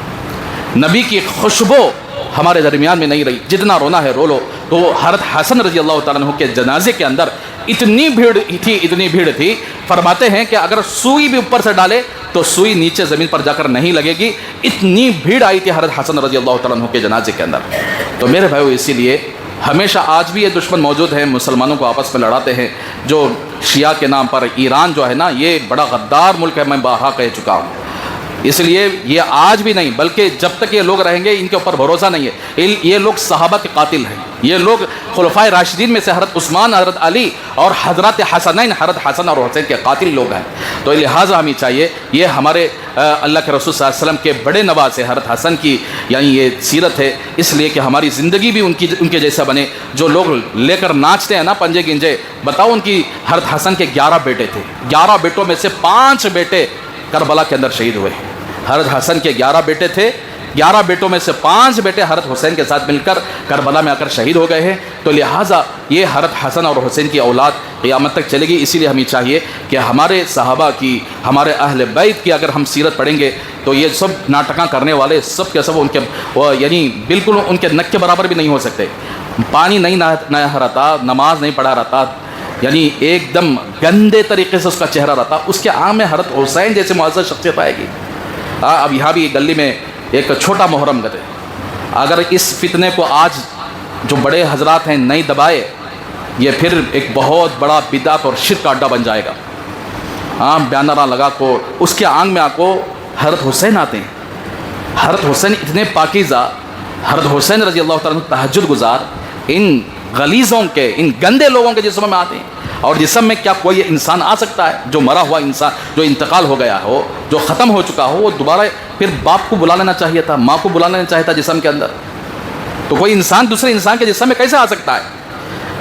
نبی کی خوشبو ہمارے درمیان میں نہیں رہی، جتنا رونا ہے رو لو۔ تو حضرت حسن رضی اللہ تعالیٰ عنہ کے جنازے کے اندر اتنی بھیڑ تھی، فرماتے ہیں کہ اگر سوئی بھی اوپر سے ڈالے تو سوئی نیچے زمین پر جا کر نہیں لگے گی، اتنی بھیڑ آئی تھی حضرت حسن رضی اللہ تعالیٰ عنہ کے جنازے کے اندر۔ تو میرے بھائیو، اسی لیے ہمیشہ آج بھی یہ دشمن موجود ہیں، مسلمانوں کو آپس میں لڑاتے ہیں، جو شیعہ کے نام پر ایران جو ہے نا، یہ بڑا غدار ملک ہے، میں بارہا کہہ چکا ہوں۔ اس لیے یہ آج بھی نہیں، بلکہ جب تک یہ لوگ رہیں گے ان کے اوپر بھروسہ نہیں ہے، یہ لوگ صحابہ کے قاتل ہیں، یہ لوگ خلفائے راشدین میں سے حضرت عثمان، حضرت علی اور حضرت حسنین، حضرت حسن اور حسین کے قاتل لوگ ہیں۔ تو لہٰذا ہمیں چاہیے، یہ ہمارے اللہ کے رسول صلی اللہ علیہ وسلم کے بڑے نواز ہے حضرت حسن کی، یعنی یہ سیرت ہے، اس لیے کہ ہماری زندگی بھی ان کے جیسا بنے۔ جو لوگ لے کر ناچتے ہیں نا پنجے گنجے، بتاؤ ان کی حضرت حسن کے 11 بیٹے تھے، 11 بیٹوں میں سے 5 بیٹے کربلا کے اندر شہید ہوئے۔ حضرت حسن کے 11 بیٹے تھے، 11 بیٹوں میں سے 5 بیٹے حضرت حسین کے ساتھ مل کر کربلا میں آ کر شہید ہو گئے ہیں۔ تو لہٰذا یہ حضرت حسن اور حسین کی اولاد قیامت تک چلے گی، اسی لیے ہمیں چاہیے کہ ہمارے صحابہ کی، ہمارے اہل بیت کی اگر ہم سیرت پڑھیں گے تو یہ سب ناٹکاں کرنے والے سب کے سب ان کے یعنی بالکل ان کے نک کے برابر بھی نہیں ہو سکتے۔ پانی نہیں نہا رہتا، نماز نہیں پڑھا رہتا، یعنی ایک دم گندے طریقے سے اس کا چہرہ رہتا، اس کے آنکھ میں حضرت حسین جیسے معزز شخصیت آئے گی۔ اب یہاں بھی گلی میں ایک چھوٹا محرم گتے، اگر اس فتنے کو آج جو بڑے حضرات ہیں نہیں دبائے، یہ پھر ایک بہت بڑا بدعت اور شرک کا اڈا بن جائے گا۔ عام بیانرہ لگا کو اس کے آنکھ میں آ کو حضرت حسین آتے ہیں، حضرت حسین اتنے پاکیزہ، حضرت حسین رضی اللہ تعالیٰ عنہ تہجد گزار، ان غلیظوں کے، ان گندے لوگوں کے جسم میں آتے ہیں، اور جسم میں کیا کوئی انسان آ سکتا ہے؟ جو مرا ہوا انسان، جو انتقال ہو گیا ہو، جو ختم ہو چکا ہو، وہ دوبارہ پھر باپ کو بلا لینا چاہیے تھا، ماں کو بلا لینا چاہیے تھا جسم کے اندر، تو کوئی انسان دوسرے انسان کے جسم میں کیسے آ سکتا ہے؟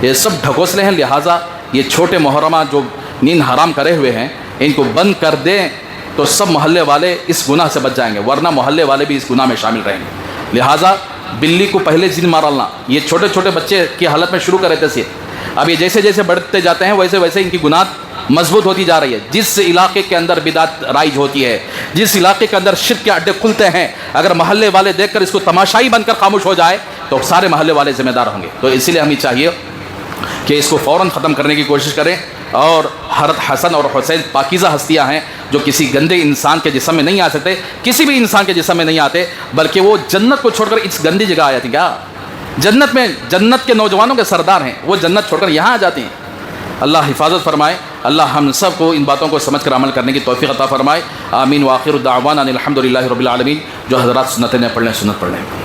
یہ سب ڈھکوسلے ہیں۔ لہٰذا یہ چھوٹے محرمات جو نیند حرام کرے ہوئے ہیں، ان کو بند کر دیں تو سب محلے والے اس گناہ سے بچ جائیں گے، ورنہ محلے والے بھی اس گناہ میں شامل رہیں گے۔ لہٰذا بلی کو پہلے جن مارالنا، یہ چھوٹے چھوٹے بچے کی حالت میں شروع کرے تھے، اب یہ جیسے جیسے بڑھتے جاتے ہیں ویسے ویسے ان کی گناہ مضبوط ہوتی جا رہی ہے۔ جس علاقے کے اندر بدعت رائج ہوتی ہے، جس علاقے کے اندر شرک کے اڈے کھلتے ہیں، اگر محلے والے دیکھ کر اس کو تماشائی بن کر خاموش ہو جائے تو سارے محلے والے ذمہ دار ہوں گے۔ تو اسی لیے ہمیں چاہیے کہ اس کو فوراً ختم کرنے کی کوشش کریں، اور حضرت حسن اور حسین پاکیزہ ہستیاں ہیں جو کسی گندے انسان کے جسم میں نہیں آ سکتے، کسی بھی انسان کے جسم میں نہیں آتے، بلکہ وہ جنت کو چھوڑ کر اس گندی جگہ آ جاتی ہیں۔ کیا جنت میں جنت کے نوجوانوں کے سردار ہیں، وہ جنت چھوڑ کر یہاں آ جاتی ہیں۔ اللہ حفاظت فرمائے، اللہ ہم سب کو ان باتوں کو سمجھ کر عمل کرنے کی توفیق عطا فرمائے۔ آمین۔ وآخر دعوانا الحمد للہ رب العالمین۔ جو حضرات سنتیں پڑھ لیں سنت پڑھ لیں۔